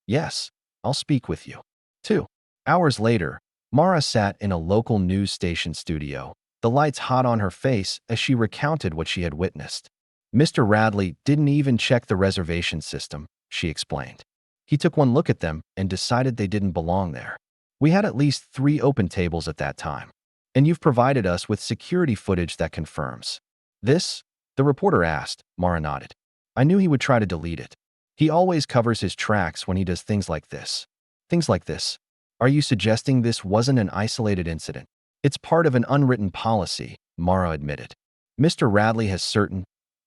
"Yes, I'll speak with you." 2 hours later, Mara sat in a local news station studio, the lights hot on her face as she recounted what she had witnessed. "Mr. Radley didn't even check the reservation system," she explained. "He took one look at them and decided they didn't belong there. We had at least 3 open tables at that time. And you've provided us with security footage that confirms this?" The reporter asked. Mara nodded. "I knew he would try to delete it. He always covers his tracks when he does things like this." "Things like this? Are you suggesting this wasn't an isolated incident?" "It's part of an unwritten policy," Mara admitted. "Mr. Radley has certain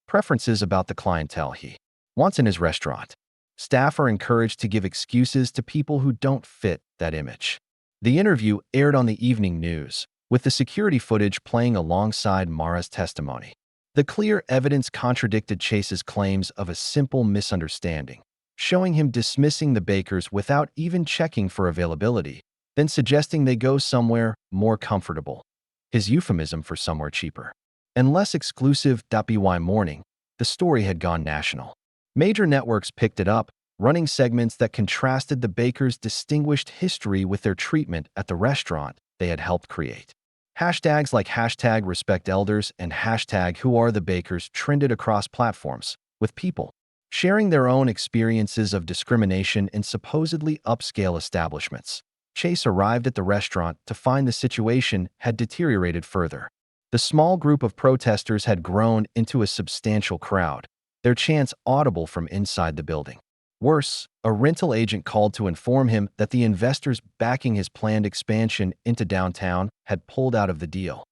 preferences about the clientele he wants in his restaurant. Staff are encouraged to give excuses to people who don't fit that image." The interview aired on the evening news, with the security footage playing alongside Mara's testimony. The clear evidence contradicted Chase's claims of a simple misunderstanding, showing him dismissing the Bakers without even checking for availability, then suggesting they go somewhere more comfortable, his euphemism for somewhere cheaper and less exclusive. By morning, the story had gone national. Major networks picked it up, running segments that contrasted the Bakers' distinguished history with their treatment at the restaurant they had helped create. Hashtags like #RespectElders and #WhoAreTheBakers trended across platforms, with people sharing their own experiences of discrimination in supposedly upscale establishments. Chase arrived at the restaurant to find the situation had deteriorated further. The small group of protesters had grown into a substantial crowd, their chants audible from inside the building. Worse, a rental agent called to inform him that the investors backing his planned expansion into downtown had pulled out of the deal.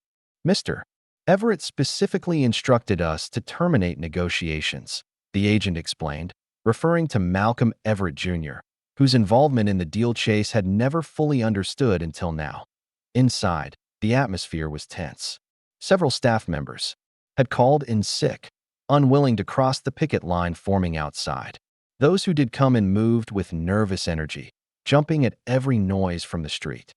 "Mr. Everett specifically instructed us to terminate negotiations," the agent explained, referring to Malcolm Everett Jr., whose involvement in the deal Chase had never fully understood until now. Inside, the atmosphere was tense. Several staff members had called in sick, unwilling to cross the picket line forming outside. Those who did come in moved with nervous energy, jumping at every noise from the street.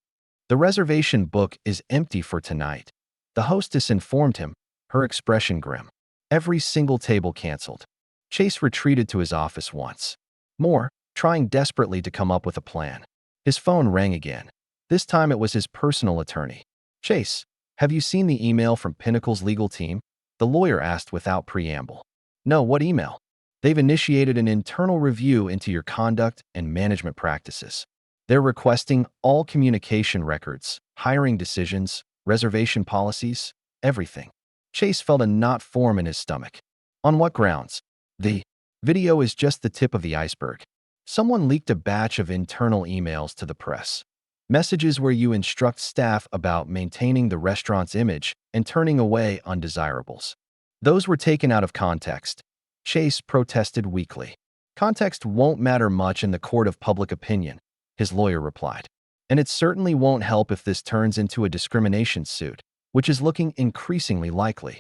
"The reservation book is empty for tonight," the hostess informed him, her expression grim. "Every single table canceled." Chase retreated to his office once more, trying desperately to come up with a plan. His phone rang again. This time it was his personal attorney. "Chase, have you seen the email from Pinnacle's legal team?" the lawyer asked without preamble. "No, what email?" "They've initiated an internal review into your conduct and management practices. They're requesting all communication records, hiring decisions, reservation policies, everything." Chase felt a knot form in his stomach. "On what grounds?" "The video is just the tip of the iceberg. Someone leaked a batch of internal emails to the press. Messages where you instruct staff about maintaining the restaurant's image and turning away undesirables. Those were taken out of context." Chase protested weakly. "Context won't matter much in the court of public opinion," his lawyer replied. "And it certainly won't help if this turns into a discrimination suit, which is looking increasingly likely."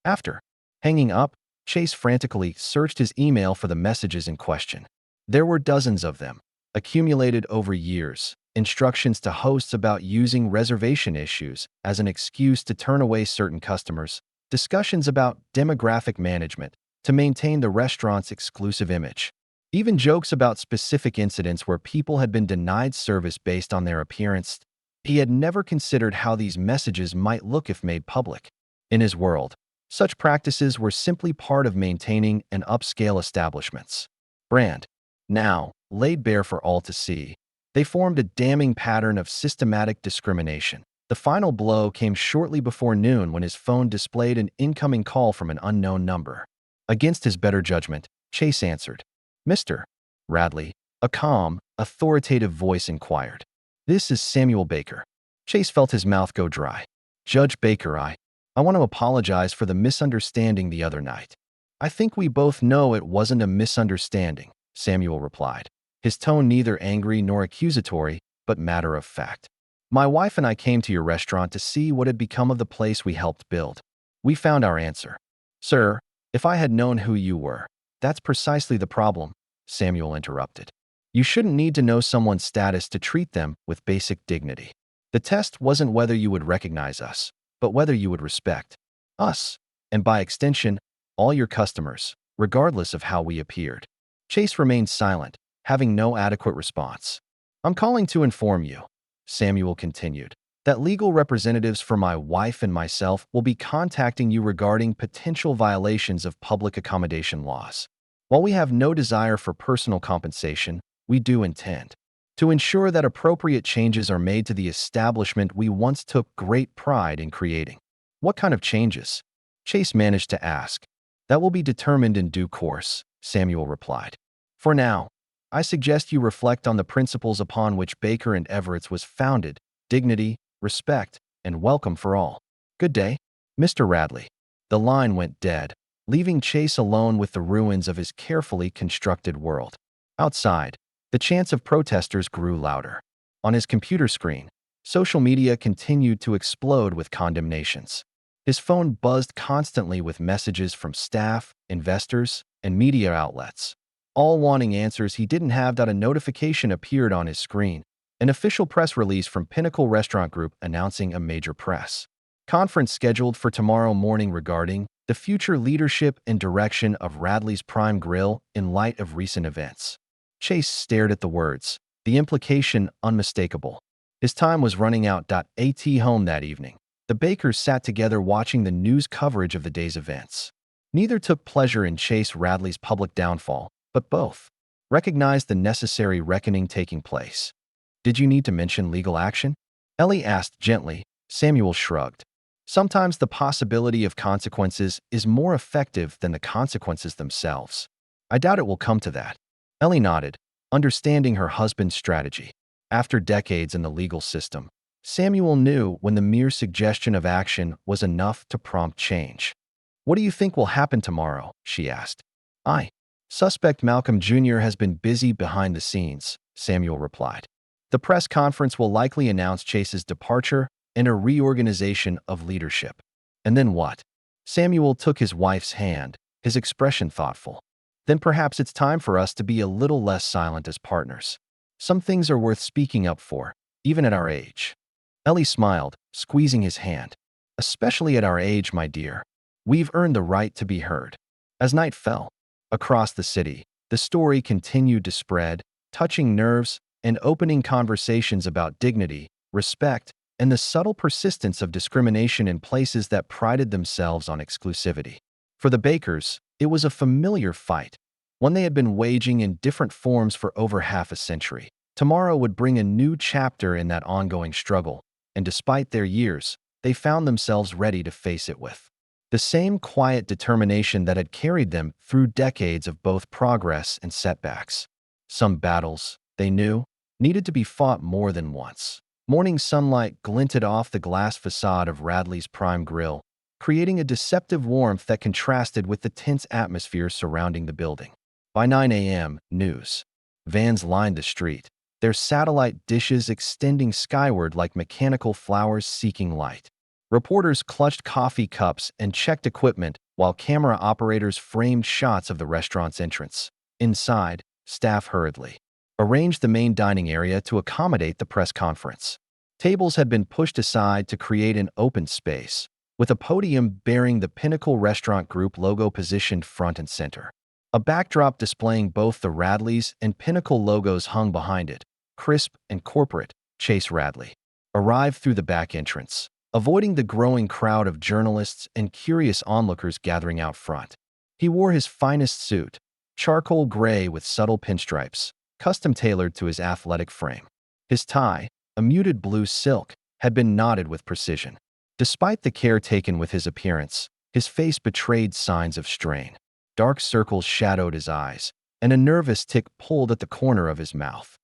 After hanging up, Chase frantically searched his email for the messages in question. There were dozens of them, accumulated over years, instructions to hosts about using reservation issues as an excuse to turn away certain customers, discussions about demographic management to maintain the restaurant's exclusive image, even jokes about specific incidents where people had been denied service based on their appearance. He had never considered how these messages might look if made public. In his world, such practices were simply part of maintaining an upscale establishment's brand. Now, laid bare for all to see, they formed a damning pattern of systematic discrimination. The final blow came shortly before noon when his phone displayed an incoming call from an unknown number. Against his better judgment, Chase answered. "Mr. Radley," a calm, authoritative voice inquired. "This is Samuel Baker." Chase felt his mouth go dry. "Judge Baker, I want to apologize for the misunderstanding the other night." "I think we both know it wasn't a misunderstanding," Samuel replied, his tone neither angry nor accusatory, but matter of fact. "My wife and I came to your restaurant to see what had become of the place we helped build. We found our answer." "Sir, if I had known who you were." "That's precisely the problem," Samuel interrupted. "You shouldn't need to know someone's status to treat them with basic dignity. The test wasn't whether you would recognize us, but whether you would respect us, and by extension, all your customers, regardless of how we appeared." Chase remained silent, having no adequate response. "I'm calling to inform you," Samuel continued, "that legal representatives for my wife and myself will be contacting you regarding potential violations of public accommodation laws. While we have no desire for personal compensation, we do intend to ensure that appropriate changes are made to the establishment we once took great pride in creating." "What kind of changes?" Chase managed to ask. "That will be determined in due course," Samuel replied. "For now, I suggest you reflect on the principles upon which Baker and Everett's was founded: dignity, respect, and welcome for all. Good day, Mr. Radley." The line went dead, leaving Chase alone with the ruins of his carefully constructed world. Outside, the chants of protesters grew louder. On his computer screen, social media continued to explode with condemnations. His phone buzzed constantly with messages from staff, investors, and media outlets, all wanting answers he didn't have. A notification appeared on his screen, an official press release from Pinnacle Restaurant Group announcing a major press conference scheduled for tomorrow morning regarding the future leadership and direction of Radley's Prime Grille in light of recent events. Chase stared at the words, the implication unmistakable. His time was running out. At home that evening, the Bakers sat together watching the news coverage of the day's events. Neither took pleasure in Chase Radley's public downfall, but both recognized the necessary reckoning taking place. "Did you need to mention legal action?" Ellie asked gently. Samuel shrugged. "Sometimes the possibility of consequences is more effective than the consequences themselves. I doubt it will come to that." Ellie nodded, understanding her husband's strategy. After decades in the legal system, Samuel knew when the mere suggestion of action was enough to prompt change. "What do you think will happen tomorrow?" she asked. "I suspect Malcolm Jr. has been busy behind the scenes," Samuel replied. "The press conference will likely announce Chase's departure and a reorganization of leadership." "And then what?" Samuel took his wife's hand, his expression thoughtful. "Then perhaps it's time for us to be a little less silent as partners. Some things are worth speaking up for, even at our age." Ellie smiled, squeezing his hand. "Especially at our age, my dear. We've earned the right to be heard." As night fell, across the city, the story continued to spread, touching nerves and opening conversations about dignity, respect, and the subtle persistence of discrimination in places that prided themselves on exclusivity. For the Bakers, it was a familiar fight, one they had been waging in different forms for over half a century. Tomorrow would bring a new chapter in that ongoing struggle, and despite their years, they found themselves ready to face it with the same quiet determination that had carried them through decades of both progress and setbacks. Some battles, they knew, needed to be fought more than once. Morning sunlight glinted off the glass facade of Radley's Prime Grille, creating a deceptive warmth that contrasted with the tense atmosphere surrounding the building. By 9 a.m., news vans lined the street, their satellite dishes extending skyward like mechanical flowers seeking light. Reporters clutched coffee cups and checked equipment while camera operators framed shots of the restaurant's entrance. Inside, staff hurriedly arranged the main dining area to accommodate the press conference. Tables had been pushed aside to create an open space, with a podium bearing the Pinnacle Restaurant Group logo positioned front and center. A backdrop displaying both the Radleys and Pinnacle logos hung behind it. Crisp and corporate, Chase Radley arrived through the back entrance, avoiding the growing crowd of journalists and curious onlookers gathering out front. He wore his finest suit, charcoal gray with subtle pinstripes, custom-tailored to his athletic frame. His tie, a muted blue silk, had been knotted with precision. Despite the care taken with his appearance, his face betrayed signs of strain. Dark circles shadowed his eyes, and a nervous tick pulled at the corner of his mouth.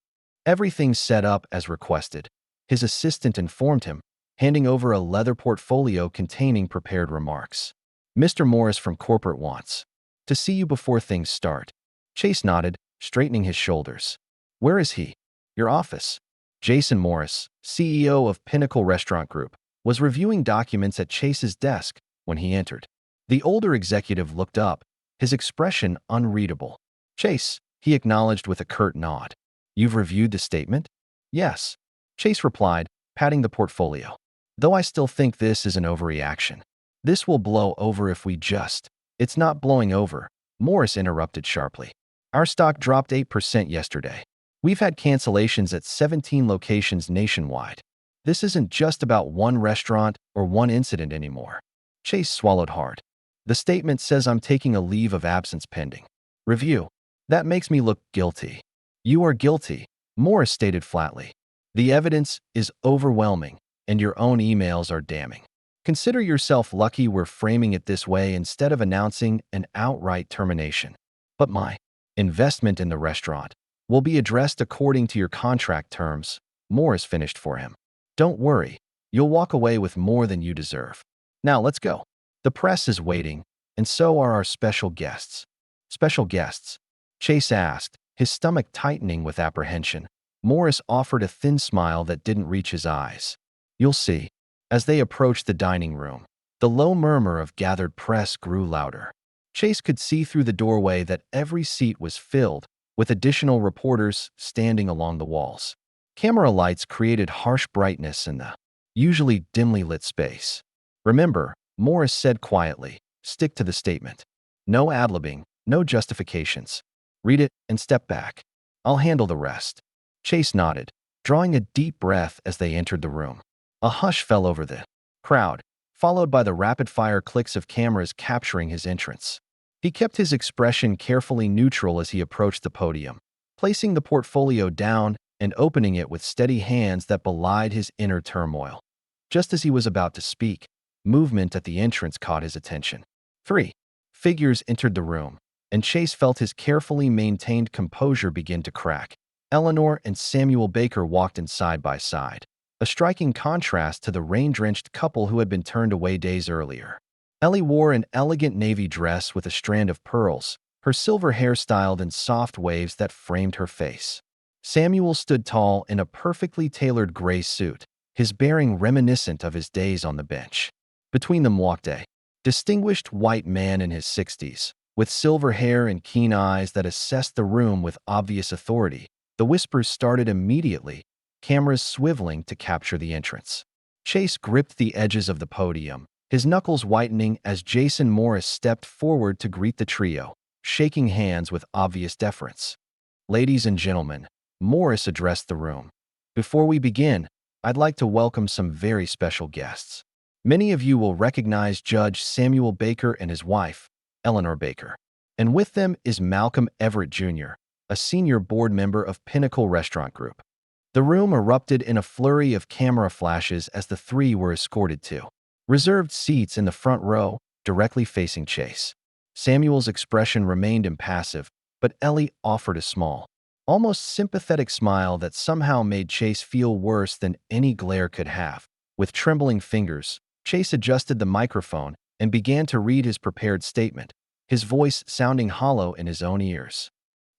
Everything set up as requested, his assistant informed him, handing over a leather portfolio containing prepared remarks. "Mr. Morris from corporate wants to see you before things start." Chase nodded, straightening his shoulders. "Where is he?" "Your office." Jason Morris, CEO of Pinnacle Restaurant Group, was reviewing documents at Chase's desk when he entered. The older executive looked up, his expression unreadable. "Chase," he acknowledged with a curt nod. "You've reviewed the statement?" "Yes," Chase replied, patting the portfolio. "Though I still think this is an overreaction. This will blow over if we just—" "It's not blowing over," Morris interrupted sharply. "Our stock dropped 8% yesterday. We've had cancellations at 17 locations nationwide. This isn't just about one restaurant or one incident anymore." Chase swallowed hard. "The statement says I'm taking a leave of absence pending review. That makes me look guilty." "You are guilty," Morris stated flatly. "The evidence is overwhelming, and your own emails are damning. Consider yourself lucky we're framing it this way instead of announcing an outright termination. But my investment in the restaurant will be addressed according to your contract terms," Morris finished for him. "Don't worry, you'll walk away with more than you deserve. Now let's go. The press is waiting, and so are our special guests." "Special guests?" Chase asked, his stomach tightening with apprehension. Morris offered a thin smile that didn't reach his eyes. "You'll see." As they approached the dining room, the low murmur of gathered press grew louder. Chase could see through the doorway that every seat was filled, with additional reporters standing along the walls. Camera lights created harsh brightness in the usually dimly lit space. "Remember," Morris said quietly, "stick to the statement. No ad-libbing, no justifications. Read it and step back. I'll handle the rest." Chase nodded, drawing a deep breath as they entered the room. A hush fell over the crowd, followed by the rapid-fire clicks of cameras capturing his entrance. He kept his expression carefully neutral as he approached the podium, placing the portfolio down and opening it with steady hands that belied his inner turmoil. Just as he was about to speak, movement at the entrance caught his attention. 3 figures entered the room, and Chase felt his carefully maintained composure begin to crack. Eleanor and Samuel Baker walked in side by side, a striking contrast to the rain-drenched couple who had been turned away days earlier. Ellie wore an elegant navy dress with a strand of pearls, her silver hair styled in soft waves that framed her face. Samuel stood tall in a perfectly tailored gray suit, his bearing reminiscent of his days on the bench. Between them walked a distinguished white man in his 60s, with silver hair and keen eyes that assessed the room with obvious authority. The whispers started immediately, cameras swiveling to capture the entrance. Chase gripped the edges of the podium, his knuckles whitening as Jason Morris stepped forward to greet the trio, shaking hands with obvious deference. "Ladies and gentlemen," Morris addressed the room. "Before we begin, I'd like to welcome some very special guests. Many of you will recognize Judge Samuel Baker and his wife, Eleanor Baker. And with them is Malcolm Everett Jr., a senior board member of Pinnacle Restaurant Group." The room erupted in a flurry of camera flashes as the three were escorted to reserved seats in the front row, directly facing Chase. Samuel's expression remained impassive, but Ellie offered a small, almost sympathetic smile that somehow made Chase feel worse than any glare could have. With trembling fingers, Chase adjusted the microphone and began to read his prepared statement, his voice sounding hollow in his own ears.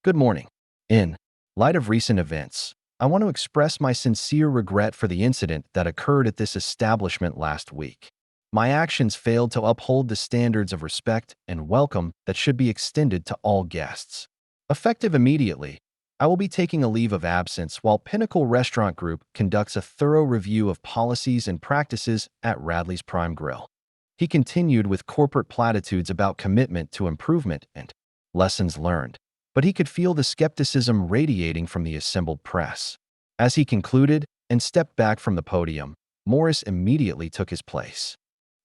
"Good morning. In light of recent events, I want to express my sincere regret for the incident that occurred at this establishment last week. My actions failed to uphold the standards of respect and welcome that should be extended to all guests. Effective immediately, I will be taking a leave of absence while Pinnacle Restaurant Group conducts a thorough review of policies and practices at Radley's Prime Grille. He continued with corporate platitudes about commitment to improvement and lessons learned, but he could feel the skepticism radiating from the assembled press. As he concluded and stepped back from the podium, Morris immediately took his place.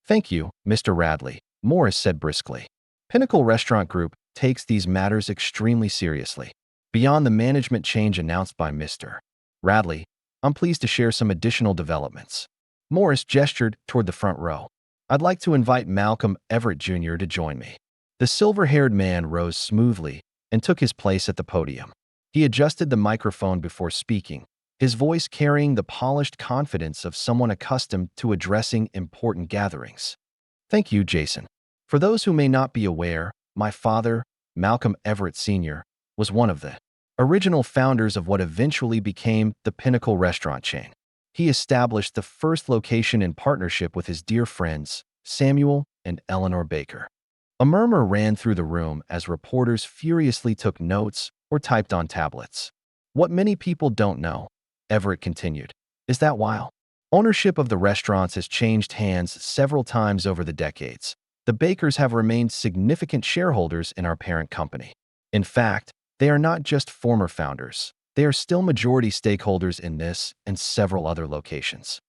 "Thank you, Mr. Radley," Morris said briskly. Pinnacle Restaurant Group takes these matters extremely seriously. Beyond the management change announced by Mr. Radley, I'm pleased to share some additional developments. Morris gestured toward the front row. "I'd like to invite Malcolm Everett Jr. to join me." The silver-haired man rose smoothly and took his place at the podium. He adjusted the microphone before speaking, his voice carrying the polished confidence of someone accustomed to addressing important gatherings. "Thank you, Jason. For those who may not be aware, my father, Malcolm Everett Sr., was one of the original founders of what eventually became the Pinnacle restaurant chain. He established the first location in partnership with his dear friends, Samuel and Eleanor Baker." A murmur ran through the room as reporters furiously took notes or typed on tablets. "What many people don't know," Everett continued, "is that while ownership of the restaurants has changed hands several times over the decades, the Bakers have remained significant shareholders in our parent company. In fact, they are not just former founders, they are still majority stakeholders in this and several other locations."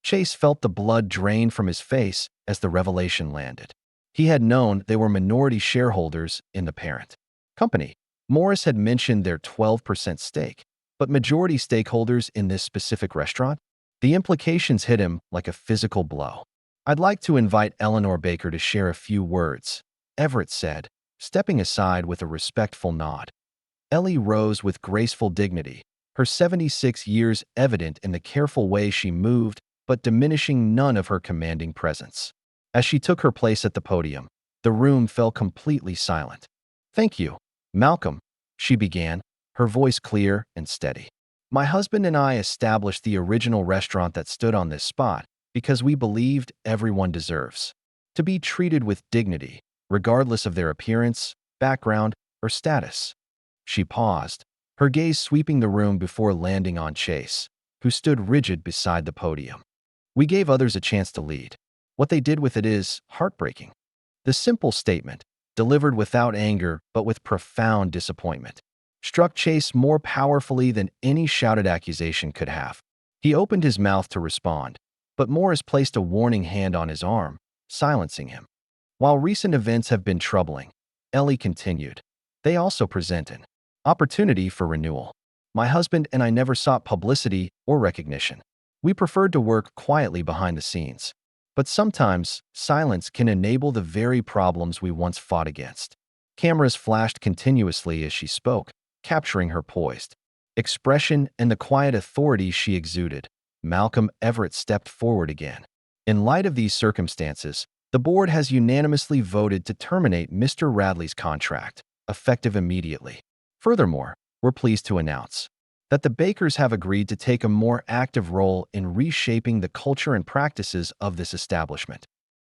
Chase felt the blood drain from his face as the revelation landed. He had known they were minority shareholders in the parent company. Morris had mentioned their 12% stake, but majority stakeholders in this specific restaurant? The implications hit him like a physical blow. "I'd like to invite Eleanor Baker to share a few words," Everett said, stepping aside with a respectful nod. Ellie rose with graceful dignity, her 76 years evident in the careful way she moved, but diminishing none of her commanding presence. As she took her place at the podium, the room fell completely silent. "Thank you, Malcolm," she began, her voice clear and steady. "My husband and I established the original restaurant that stood on this spot because we believed everyone deserves to be treated with dignity, regardless of their appearance, background, or status." She paused, her gaze sweeping the room before landing on Chase, who stood rigid beside the podium. "We gave others a chance to lead. What they did with it is heartbreaking." The simple statement, delivered without anger but with profound disappointment, struck Chase more powerfully than any shouted accusation could have. He opened his mouth to respond, but Morris placed a warning hand on his arm, silencing him. "While recent events have been troubling," Ellie continued, "they also present an opportunity for renewal. My husband and I never sought publicity or recognition. We preferred to work quietly behind the scenes. But sometimes, silence can enable the very problems we once fought against." Cameras flashed continuously as she spoke, capturing her poised expression and the quiet authority she exuded. Malcolm Everett stepped forward again. "In light of these circumstances, the board has unanimously voted to terminate Mr. Radley's contract, effective immediately. Furthermore, we're pleased to announce that the Bakers have agreed to take a more active role in reshaping the culture and practices of this establishment."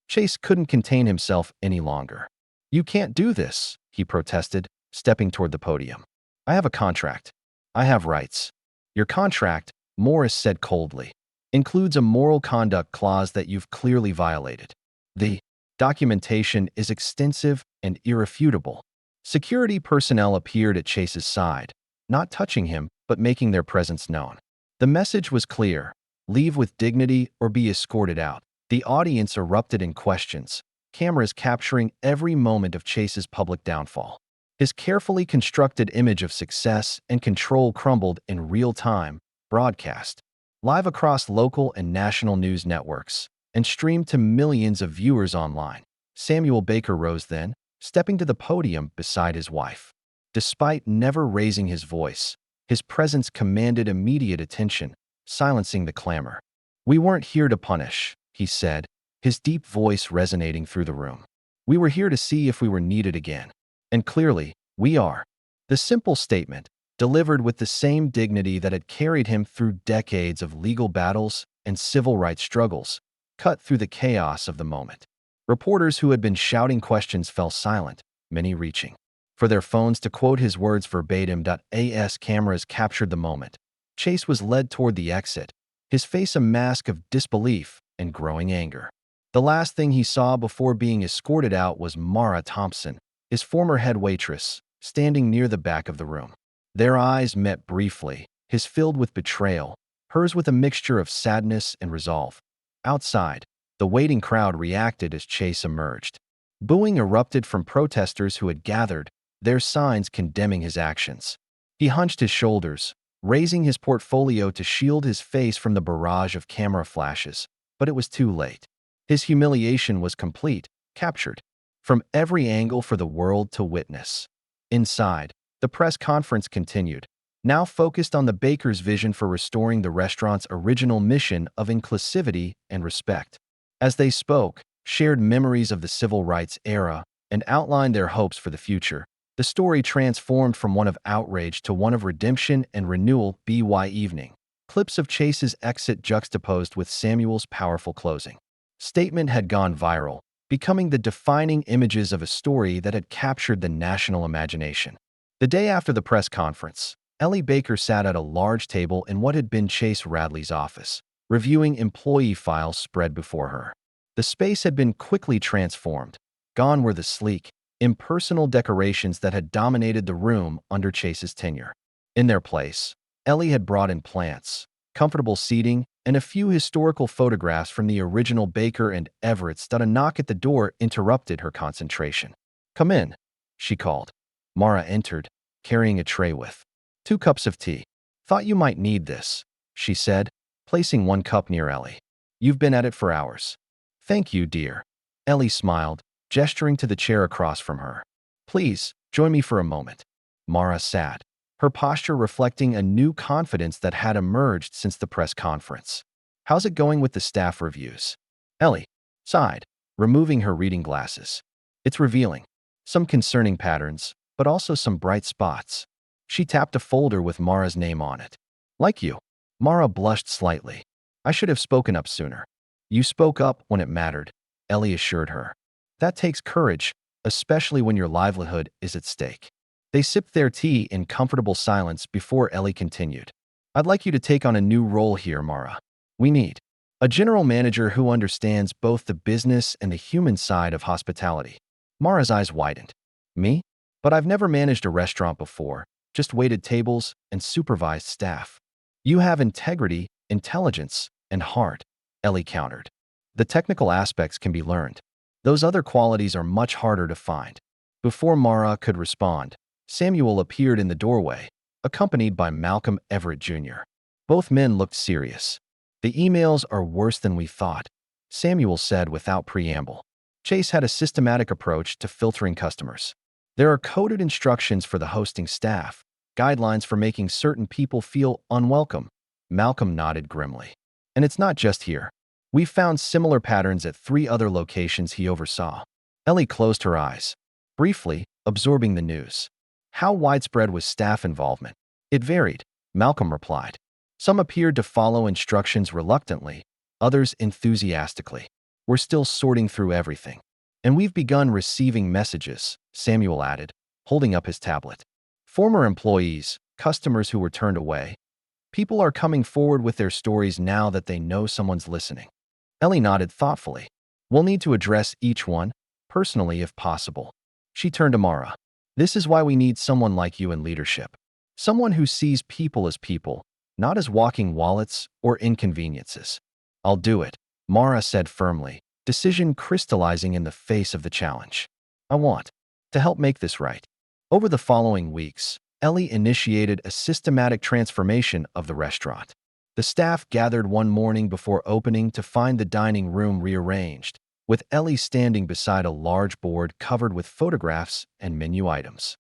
Chase couldn't contain himself any longer. "You can't do this," he protested, stepping toward the podium. "I have a contract. I have rights." "Your contract," Morris said coldly, "includes a moral conduct clause that you've clearly violated. The documentation is extensive and irrefutable." Security personnel appeared at Chase's side, not touching him, but making their presence known. The message was clear: leave with dignity or be escorted out. The audience erupted in questions, cameras capturing every moment of Chase's public downfall. His carefully constructed image of success and control crumbled in real time, broadcast live across local and national news networks, and streamed to millions of viewers online. Samuel Baker rose then, stepping to the podium beside his wife. Despite never raising his voice, his presence commanded immediate attention, silencing the clamor. "We weren't here to punish," he said, his deep voice resonating through the room. "We were here to see if we were needed again. And clearly, we are." The simple statement, delivered with the same dignity that had carried him through decades of legal battles and civil rights struggles, cut through the chaos of the moment. Reporters who had been shouting questions fell silent, many reaching for their phones to quote his words verbatim. As cameras captured the moment, Chase was led toward the exit, his face a mask of disbelief and growing anger. The last thing he saw before being escorted out was Mara Thompson, his former head waitress, standing near the back of the room. Their eyes met briefly, his filled with betrayal, hers with a mixture of sadness and resolve. Outside, the waiting crowd reacted as Chase emerged. Booing erupted from protesters who had gathered, their signs condemning his actions. He hunched his shoulders, raising his portfolio to shield his face from the barrage of camera flashes, but it was too late. His humiliation was complete, captured from every angle for the world to witness. Inside, the press conference continued, now focused on the Bakers' vision for restoring the restaurant's original mission of inclusivity and respect. As they spoke, shared memories of the civil rights era, and outlined their hopes for the future, the story transformed from one of outrage to one of redemption and renewal. By evening, clips of Chase's exit juxtaposed with Samuel's powerful closing statement had gone viral, becoming the defining images of a story that had captured the national imagination. The day after the press conference, Ellie Baker sat at a large table in what had been Chase Radley's office, reviewing employee files spread before her. The space had been quickly transformed. Gone were the sleek, impersonal decorations that had dominated the room under Chase's tenure. In their place, Ellie had brought in plants, comfortable seating, and a few historical photographs from the original Baker and Everett's. A knock at the door interrupted her concentration. "Come in," she called. Mara entered, carrying a tray with 2 cups of tea. "Thought you might need this," she said, placing 1 cup near Ellie. "You've been at it for hours." "Thank you, dear." Ellie smiled, gesturing to the chair across from her. "Please, join me for a moment." Mara sat, her posture reflecting a new confidence that had emerged since the press conference. "How's it going with the staff reviews?" Ellie sighed, removing her reading glasses. "It's revealing. Some concerning patterns, but also some bright spots." She tapped a folder with Mara's name on it. "Like you." Mara blushed slightly. "I should have spoken up sooner." "You spoke up when it mattered," Ellie assured her. "That takes courage, especially when your livelihood is at stake." They sipped their tea in comfortable silence before Ellie continued. "I'd like you to take on a new role here, Mara. We need a general manager who understands both the business and the human side of hospitality." Mara's eyes widened. "Me? But I've never managed a restaurant before, just waited tables and supervised staff." "You have integrity, intelligence, and heart," Ellie countered. "The technical aspects can be learned. Those other qualities are much harder to find." Before Mara could respond, Samuel appeared in the doorway, accompanied by Malcolm Everett Jr. Both men looked serious. "The emails are worse than we thought," Samuel said without preamble. Chase had a systematic approach to filtering customers. "There are coded instructions for the hosting staff, guidelines for making certain people feel unwelcome." Malcolm nodded grimly. "And it's not just here. We've found similar patterns at 3 other locations he oversaw." Ellie closed her eyes, briefly absorbing the news. "How widespread was staff involvement?" "It varied," Malcolm replied. "Some appeared to follow instructions reluctantly, others enthusiastically. We're still sorting through everything. And we've begun receiving messages," Samuel added, holding up his tablet. "Former employees, customers who were turned away. People are coming forward with their stories now that they know someone's listening." Ellie nodded thoughtfully. "We'll need to address each one, personally if possible." She turned to Mara. "This is why we need someone like you in leadership. Someone who sees people as people, not as walking wallets or inconveniences." "I'll do it," Mara said firmly, decision crystallizing in the face of the challenge. "I want to help make this right." Over the following weeks, Ellie initiated a systematic transformation of the restaurant. The staff gathered one morning before opening to find the dining room rearranged, with Ellie standing beside a large board covered with photographs and menu items.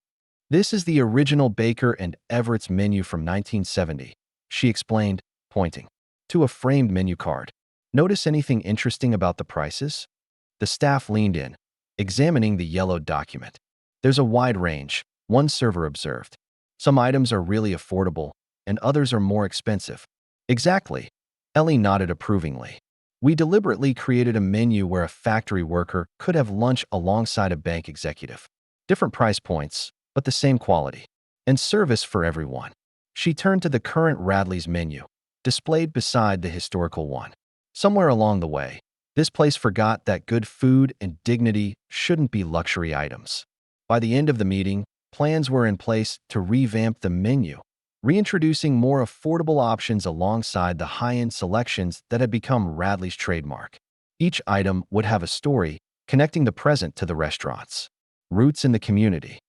"This is the original Baker and Everett's menu from 1970, she explained, pointing to a framed menu card. "Notice anything interesting about the prices?" The staff leaned in, examining the yellowed document. "There's a wide range," one server observed. "Some items are really affordable, and others are more expensive." "Exactly," Ellie nodded approvingly. We deliberately created a menu where a factory worker could have lunch alongside a bank executive. Different price points, but the same quality. And service for everyone. She turned to the current Radley's menu, displayed beside the historical one. Somewhere along the way, this place forgot that good food and dignity shouldn't be luxury items. By the end of the meeting, plans were in place to revamp the menu, reintroducing more affordable options alongside the high-end selections that had become Radley's trademark. Each item would have a story connecting the present to the restaurant's roots in the community.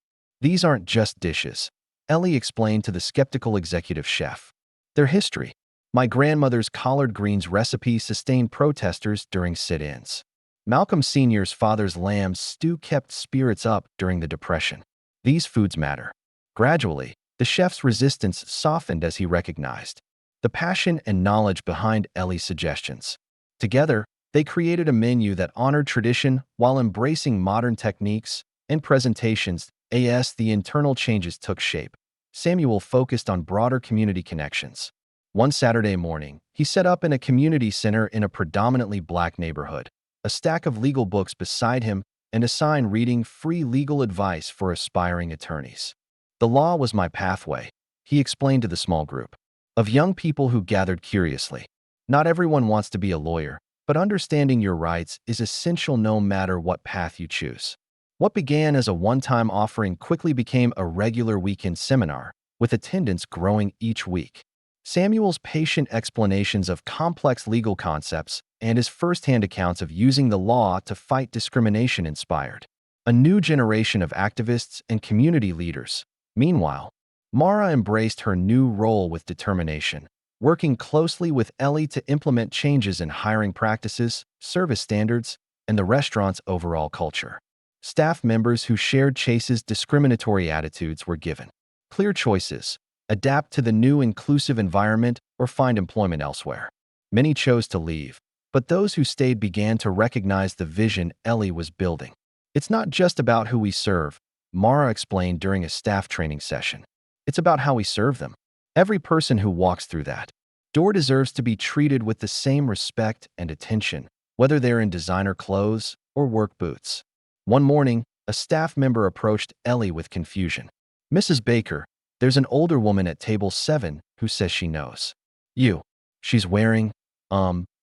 These aren't just dishes, Ellie explained to the skeptical executive chef. Their history. My grandmother's collard greens recipe sustained protesters during sit-ins. Malcolm Sr.'s father's lamb stew kept spirits up during the Depression. These foods matter. Gradually, the chef's resistance softened as he recognized the passion and knowledge behind Ellie's suggestions. Together, they created a menu that honored tradition while embracing modern techniques and presentations. As the internal changes took shape, Samuel focused on broader community connections. One Saturday morning, he set up in a community center in a predominantly black neighborhood, a stack of legal books beside him and a sign reading free legal advice for aspiring attorneys. The law was my pathway, he explained to the small group of young people who gathered curiously. Not everyone wants to be a lawyer, but understanding your rights is essential no matter what path you choose. What began as a one-time offering quickly became a regular weekend seminar, with attendance growing each week. Samuel's patient explanations of complex legal concepts and his first-hand accounts of using the law to fight discrimination inspired a new generation of activists and community leaders. Meanwhile, Mara embraced her new role with determination, working closely with Ellie to implement changes in hiring practices, service standards, and the restaurant's overall culture. Staff members who shared Chase's discriminatory attitudes were given clear choices: adapt to the new inclusive environment or find employment elsewhere. Many chose to leave, but those who stayed began to recognize the vision Ellie was building. It's not just about who we serve, Mara explained during a staff training session. It's about how we serve them. Every person who walks through that door deserves to be treated with the same respect and attention, whether they're in designer clothes or work boots. One morning, a staff member approached Ellie with confusion. Mrs. Baker, there's an older woman at table 7 who says she knows you. She's wearing,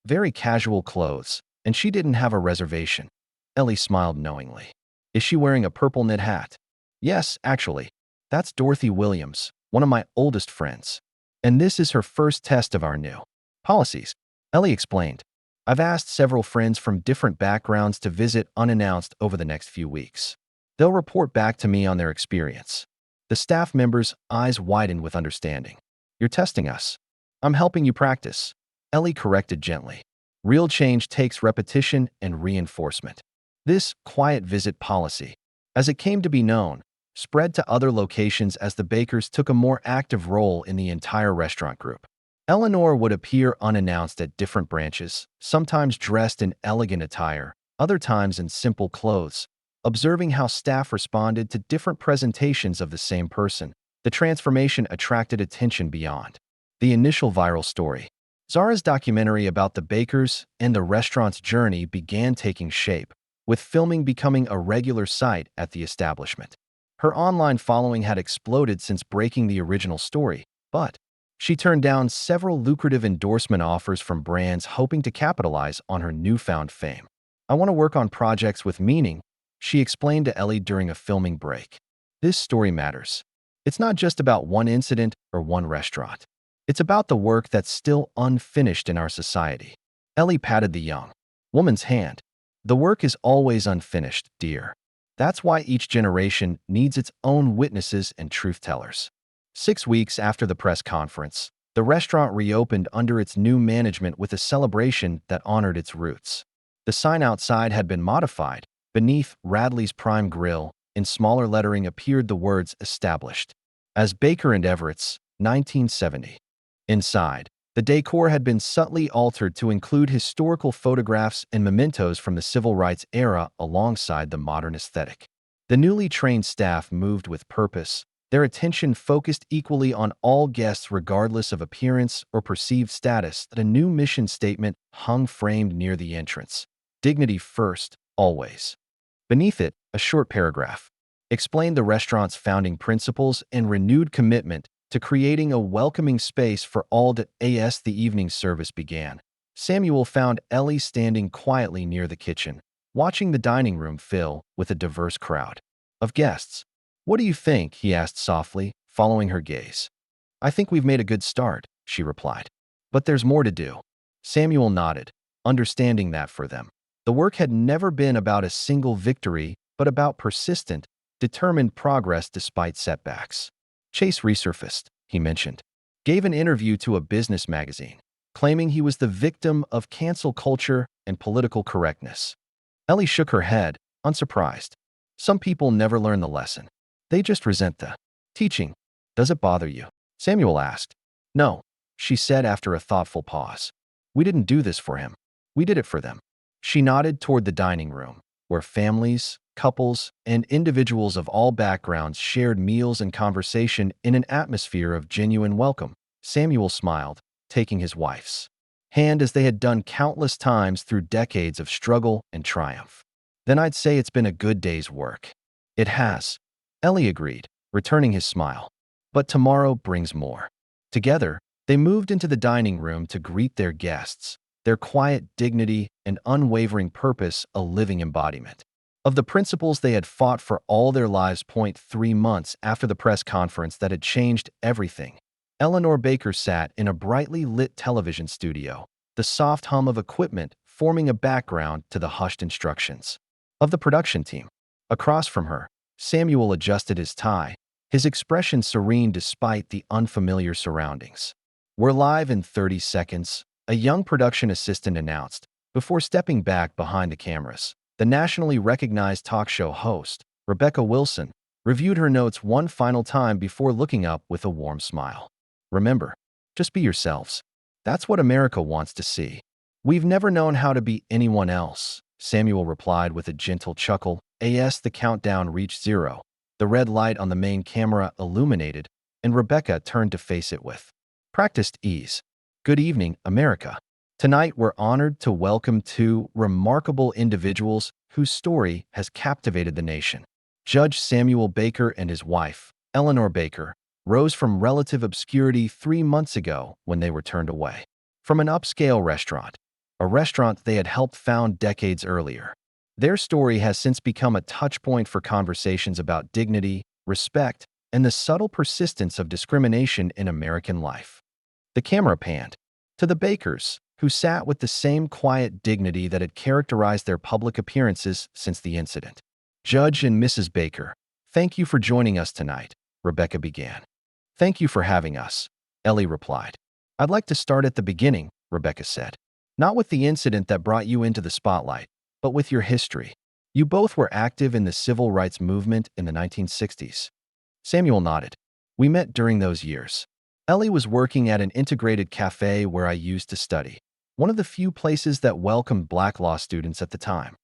very casual clothes, and she didn't have a reservation. Ellie smiled knowingly. Is she wearing a purple knit hat? Yes, actually. That's Dorothy Williams, one of my oldest friends. And this is her first test of our new policies, Ellie explained. I've asked several friends from different backgrounds to visit unannounced over the next few weeks. They'll report back to me on their experience. The staff member's eyes widened with understanding. You're testing us. I'm helping you practice, Ellie corrected gently. Real change takes repetition and reinforcement. This quiet visit policy, as it came to be known, spread to other locations as the Bakers took a more active role in the entire restaurant group. Eleanor would appear unannounced at different branches, sometimes dressed in elegant attire, other times in simple clothes. Observing how staff responded to different presentations of the same person, the transformation attracted attention beyond the initial viral story. Zara's documentary about the Bakers and the restaurant's journey began taking shape, with filming becoming a regular sight at the establishment. Her online following had exploded since breaking the original story, but she turned down several lucrative endorsement offers from brands hoping to capitalize on her newfound fame. I want to work on projects with meaning, she explained to Ellie during a filming break. This story matters. It's not just about one incident or one restaurant. It's about the work that's still unfinished in our society. Ellie patted the young woman's hand. The work is always unfinished, dear. That's why each generation needs its own witnesses and truth-tellers. 6 weeks after the press conference, the restaurant reopened under its new management with a celebration that honored its roots. The sign outside had been modified. Beneath Radley's Prime Grille, in smaller lettering appeared the words "Established" as Baker and Everett's, 1970. Inside, the decor had been subtly altered to include historical photographs and mementos from the civil rights era alongside the modern aesthetic. The newly trained staff moved with purpose, their attention focused equally on all guests regardless of appearance or perceived status. A new mission statement hung framed near the entrance. Dignity first, always. Beneath it, a short paragraph explained the restaurant's founding principles and renewed commitment to creating a welcoming space for all. As the evening service began, Samuel found Ellie standing quietly near the kitchen, watching the dining room fill with a diverse crowd of guests. "What do you think?" he asked softly, following her gaze. "I think we've made a good start," she replied. "But there's more to do." Samuel nodded, understanding that for them, the work had never been about a single victory, but about persistent, determined progress despite setbacks. Chase resurfaced, he mentioned, gave an interview to a business magazine, claiming he was the victim of cancel culture and political correctness. Ellie shook her head, unsurprised. "Some people never learn the lesson. They just resent the teaching." "Does it bother you?" Samuel asked. "No," she said after a thoughtful pause. "We didn't do this for him. We did it for them." She nodded toward the dining room, where families, couples, and individuals of all backgrounds shared meals and conversation in an atmosphere of genuine welcome. Samuel smiled, taking his wife's hand as they had done countless times through decades of struggle and triumph. "Then I'd say it's been a good day's work." "It has," Ellie agreed, returning his smile. "But tomorrow brings more." Together, they moved into the dining room to greet their guests, their quiet dignity and unwavering purpose a living embodiment of the principles they had fought for all their lives. 3 months after the press conference that had changed everything, Eleanor Baker sat in a brightly lit television studio, the soft hum of equipment forming a background to the hushed instructions of the production team. Across from her, Samuel adjusted his tie, his expression serene despite the unfamiliar surroundings. "We're live in 30 seconds, a young production assistant announced, before stepping back behind the cameras. The nationally recognized talk show host, Rebecca Wilson, reviewed her notes one final time before looking up with a warm smile. "Remember, just be yourselves. That's what America wants to see." "We've never known how to be anyone else," Samuel replied with a gentle chuckle. As the countdown reached 0, the red light on the main camera illuminated, and Rebecca turned to face it with practiced ease. "Good evening, America. Tonight we're honored to welcome two remarkable individuals whose story has captivated the nation." Judge Samuel Baker and his wife, Eleanor Baker, rose from relative obscurity 3 months ago when they were turned away from an upscale restaurant, a restaurant they had helped found decades earlier. Their story has since become a touchpoint for conversations about dignity, respect, and the subtle persistence of discrimination in American life. The camera panned to the Bakers, who sat with the same quiet dignity that had characterized their public appearances since the incident. "Judge and Mrs. Baker, thank you for joining us tonight," Rebecca began. "Thank you for having us," Ellie replied. "I'd like to start at the beginning," Rebecca said. "Not with the incident that brought you into the spotlight, but with your history. You both were active in the civil rights movement in the 1960s. Samuel nodded. "We met during those years. Ellie was working at an integrated cafe where I used to study, one of the few places that welcomed Black law students at the time.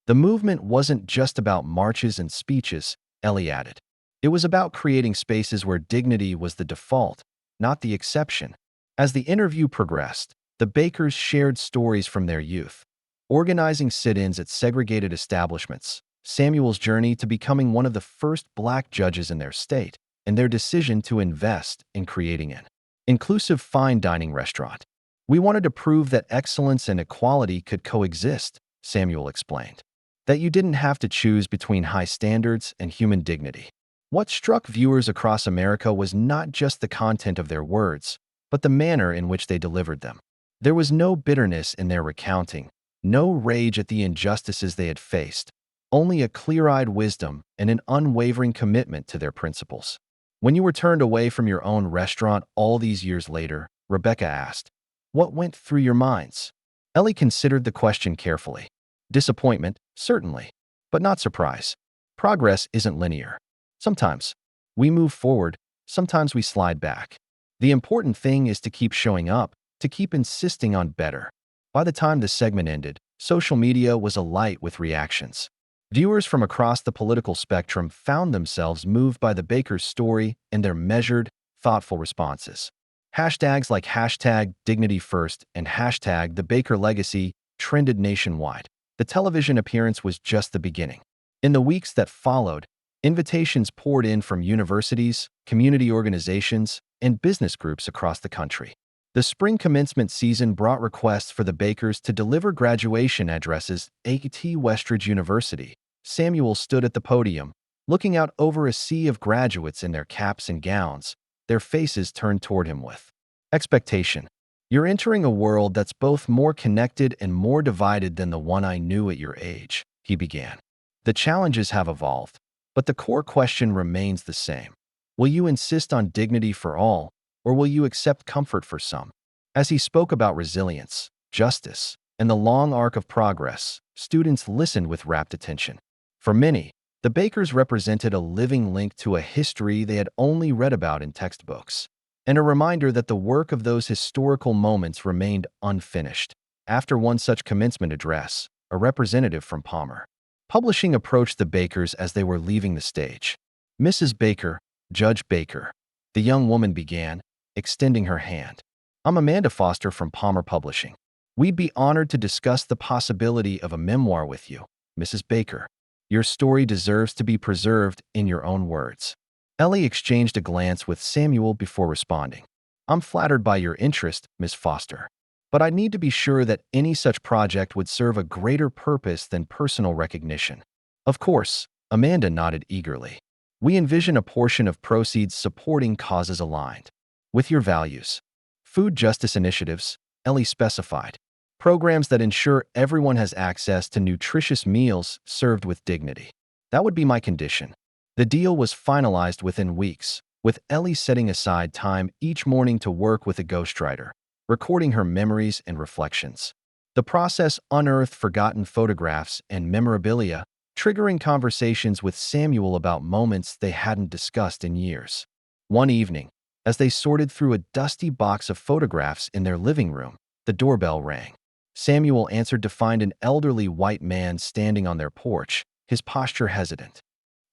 The movement wasn't just about marches and speeches," Ellie added. "It was about creating spaces where dignity was the default, not the exception." As the interview progressed, the Bakers shared stories from their youth, organizing sit-ins at segregated establishments, Samuel's journey to becoming one of the first Black judges in their state, and their decision to invest in creating an inclusive fine dining restaurant. "We wanted to prove that excellence and equality could coexist," Samuel explained. "That you didn't have to choose between high standards and human dignity." What struck viewers across America was not just the content of their words, but the manner in which they delivered them. There was no bitterness in their recounting, no rage at the injustices they had faced, only a clear-eyed wisdom and an unwavering commitment to their principles. "When you were turned away from your own restaurant all these years later," Rebecca asked, "what went through your minds?" Ellie considered the question carefully. "Disappointment, certainly, but not surprise. Progress isn't linear. Sometimes we move forward, sometimes we slide back. The important thing is to keep showing up, to keep insisting on better." By the time the segment ended, social media was alight with reactions. Viewers from across the political spectrum found themselves moved by the Bakers' story and their measured, thoughtful responses. Hashtags like hashtag Dignity First and hashtag The Baker Legacy trended nationwide. The television appearance was just the beginning. In the weeks that followed, invitations poured in from universities, community organizations, and business groups across the country. The spring commencement season brought requests for the Bakers to deliver graduation addresses at Westridge University. Samuel stood at the podium, looking out over a sea of graduates in their caps and gowns, their faces turned toward him with expectation. You're entering a world that's both more connected and more divided than the one I knew at your age, he began. The challenges have evolved, but the core question remains the same. Will you insist on dignity for all, or will you accept comfort for some? As he spoke about resilience, justice, and the long arc of progress, students listened with rapt attention. For many, the Bakers represented a living link to a history they had only read about in textbooks, and a reminder that the work of those historical moments remained unfinished. After one such commencement address, a representative from Palmer Publishing approached the Bakers as they were leaving the stage. "Mrs. Baker, Judge Baker," the young woman began, extending her hand. "I'm Amanda Foster from Palmer Publishing. We'd be honored to discuss the possibility of a memoir with you, Mrs. Baker. Your story deserves to be preserved in your own words." Ellie exchanged a glance with Samuel before responding. "I'm flattered by your interest, Miss Foster, but I'd need to be sure that any such project would serve a greater purpose than personal recognition." "Of course," Amanda nodded eagerly. "We envision a portion of proceeds supporting causes aligned with your values. Food justice initiatives," Ellie specified. "Programs that ensure everyone has access to nutritious meals served with dignity. That would be my condition." The deal was finalized within weeks, with Ellie setting aside time each morning to work with a ghostwriter, recording her memories and reflections. The process unearthed forgotten photographs and memorabilia, triggering conversations with Samuel about moments they hadn't discussed in years. One evening, as they sorted through a dusty box of photographs in their living room, the doorbell rang. Samuel answered to find an elderly white man standing on their porch, his posture hesitant.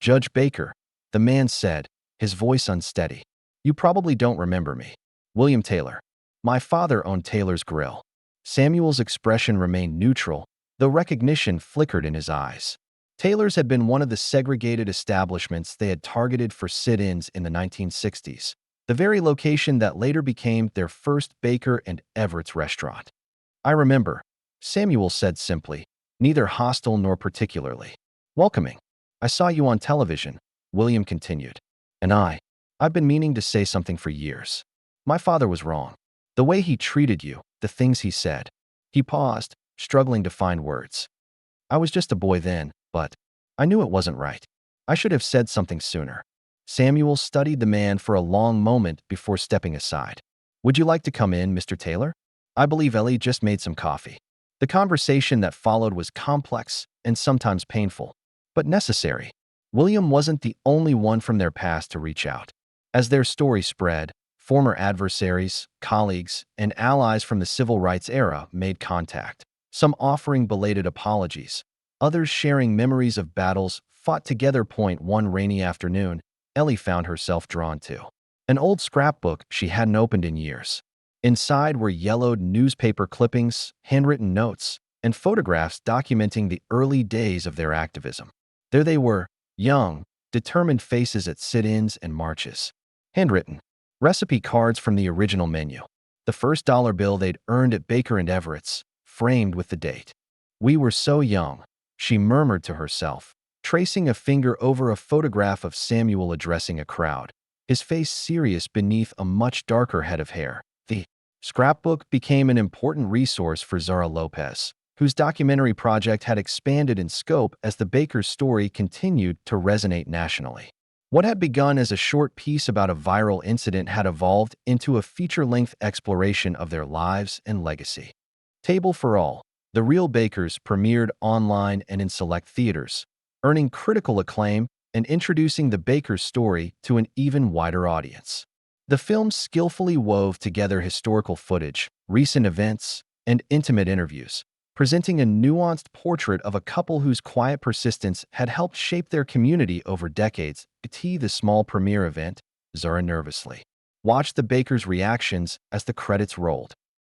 "Judge Baker," the man said, his voice unsteady. "You probably don't remember me. William Taylor. My father owned Taylor's Grille." Samuel's expression remained neutral, though recognition flickered in his eyes. Taylor's had been one of the segregated establishments they had targeted for sit-ins in the 1960s, the very location that later became their first Baker and Everett's restaurant. "I remember," Samuel said simply, neither hostile nor particularly welcoming. "I saw you on television," William continued. "And I've been meaning to say something for years. My father was wrong. The way he treated you, the things he said." He paused, struggling to find words. "I was just a boy then, but I knew it wasn't right. I should have said something sooner." Samuel studied the man for a long moment before stepping aside. "Would you like to come in, Mr. Taylor? I believe Ellie just made some coffee." The conversation that followed was complex and sometimes painful, but necessary. William wasn't the only one from their past to reach out. As their story spread, former adversaries, colleagues, and allies from the civil rights era made contact, some offering belated apologies, others sharing memories of battles fought together. One rainy afternoon, Ellie found herself drawn to an old scrapbook she hadn't opened in years. Inside were yellowed newspaper clippings, handwritten notes, and photographs documenting the early days of their activism. There they were, young, determined faces at sit-ins and marches. Handwritten recipe cards from the original menu. The first dollar bill they'd earned at Baker and Everett's, framed with the date. "We were so young," she murmured to herself, tracing a finger over a photograph of Samuel addressing a crowd, his face serious beneath a much darker head of hair. The scrapbook became an important resource for Zara Lopez, whose documentary project had expanded in scope as the Baker story continued to resonate nationally. What had begun as a short piece about a viral incident had evolved into a feature-length exploration of their lives and legacy. Table for All, The Real Bakers premiered online and in select theaters, earning critical acclaim and introducing the Baker's story to an even wider audience. The film skillfully wove together historical footage, recent events, and intimate interviews, presenting a nuanced portrait of a couple whose quiet persistence had helped shape their community over decades. The small premiere event, Zara nervously watched the Bakers' reactions as the credits rolled.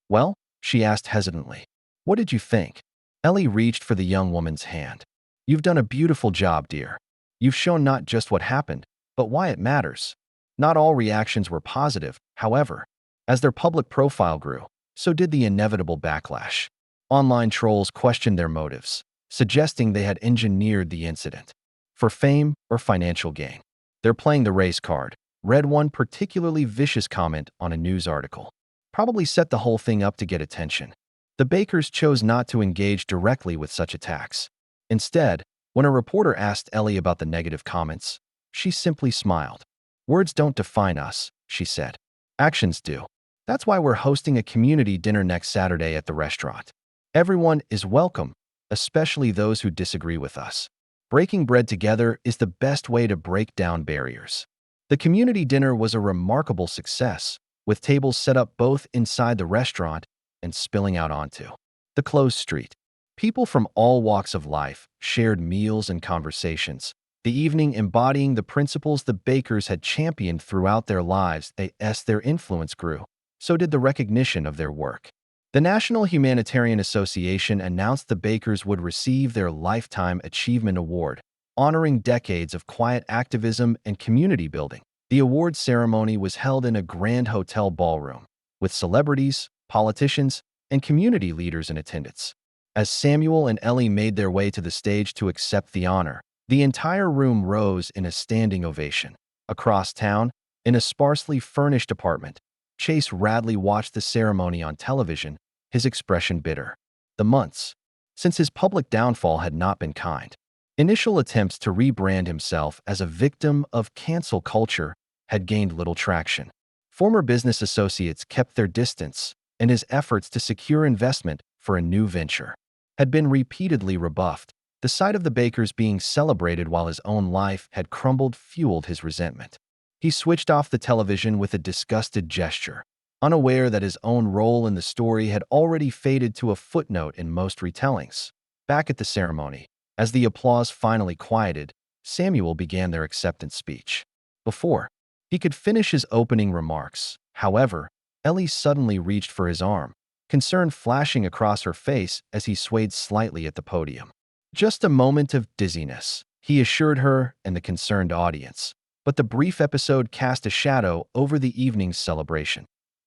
"Well?" she asked hesitantly. "What did you think?" Ellie reached for the young woman's hand. "You've done a beautiful job, dear. You've shown not just what happened, but why it matters." Not all reactions were positive, however. As their public profile grew, so did the inevitable backlash. Online trolls questioned their motives, suggesting they had engineered the incident for fame or financial gain. "They're playing the race card," read one particularly vicious comment on a news article. "Probably set the whole thing up to get attention." The Bakers chose not to engage directly with such attacks. Instead, when a reporter asked Ellie about the negative comments, she simply smiled. "Words don't define us," she said. "Actions do. That's why we're hosting a community dinner next Saturday at the restaurant. Everyone is welcome, especially those who disagree with us. Breaking bread together is the best way to break down barriers." The community dinner was a remarkable success, with tables set up both inside the restaurant and spilling out onto the closed street. People from all walks of life shared meals and conversations, the evening embodying the principles the Bakers had championed throughout their lives. As their influence grew, so did the recognition of their work. The National Humanitarian Association announced the Bakers would receive their Lifetime Achievement Award, honoring decades of quiet activism and community building. The award ceremony was held in a grand hotel ballroom, with celebrities, politicians, and community leaders in attendance. As Samuel and Ellie made their way to the stage to accept the honor, the entire room rose in a standing ovation. Across town, in a sparsely furnished apartment, Chase Radley watched the ceremony on television, his expression bitter. The months since his public downfall had not been kind. Initial attempts to rebrand himself as a victim of cancel culture had gained little traction. Former business associates kept their distance, and his efforts to secure investment for a new venture had been repeatedly rebuffed. The sight of the Bakers being celebrated while his own life had crumbled fueled his resentment. He switched off the television with a disgusted gesture, unaware that his own role in the story had already faded to a footnote in most retellings. Back at the ceremony, as the applause finally quieted, Samuel began their acceptance speech. Before he could finish his opening remarks, however, Ellie suddenly reached for his arm, concern flashing across her face as he swayed slightly at the podium. "Just a moment of dizziness," he assured her and the concerned audience, but the brief episode cast a shadow over the evening's celebration.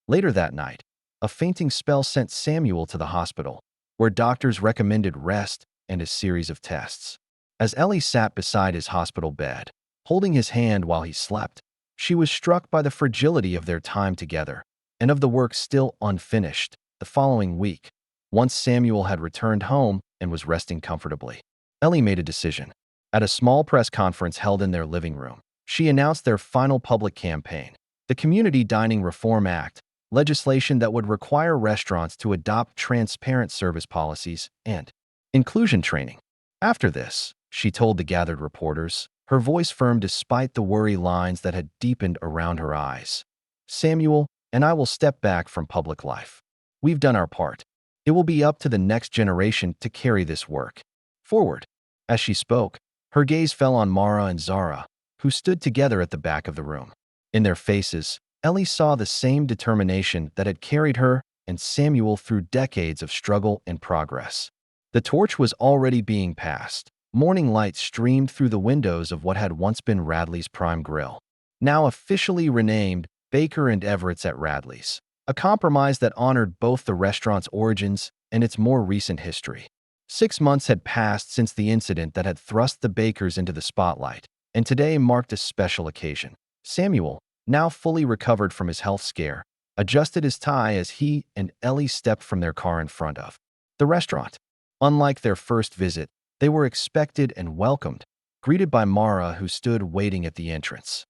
Later that night, a fainting spell sent Samuel to the hospital, where doctors recommended rest and a series of tests. As Ellie sat beside his hospital bed, holding his hand while he slept, she was struck by the fragility of their time together and of the work still unfinished. The following week, once Samuel had returned home and was resting comfortably, Ellie made a decision. At a small press conference held in their living room, she announced their final public campaign, the Community Dining Reform Act, legislation that would require restaurants to adopt transparent service policies and inclusion training. After this, she told the gathered reporters, her voice firm despite the worry lines that had deepened around her eyes, "Samuel and I will step back from public life. We've done our part. It will be up to the next generation to carry this work forward." As she spoke, her gaze fell on Mara and Zara, who stood together at the back of the room. In their faces, Ellie saw the same determination that had carried her and Samuel through decades of struggle and progress. The torch was already being passed. Morning light streamed through the windows of what had once been Radley's Prime Grille, now officially renamed Baker and Everett's at Radley's, a compromise that honored both the restaurant's origins and its more recent history. 6 months had passed since the incident that had thrust the Bakers into the spotlight, and today marked a special occasion. Samuel, now fully recovered from his health scare, adjusted his tie as he and Ellie stepped from their car in front of the restaurant. Unlike their first visit, they were expected and welcomed, greeted by Mara, who stood waiting at the entrance.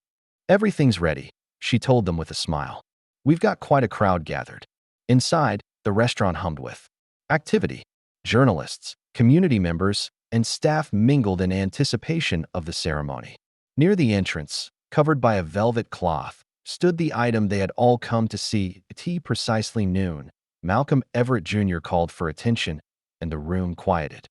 "Everything's ready," she told them with a smile. "We've got quite a crowd gathered." Inside, the restaurant hummed with activity. Journalists, community members, and staff mingled in anticipation of the ceremony. Near the entrance, covered by a velvet cloth, stood the item they had all come to see. At precisely noon, Malcolm Everett Jr. called for attention and the room quieted.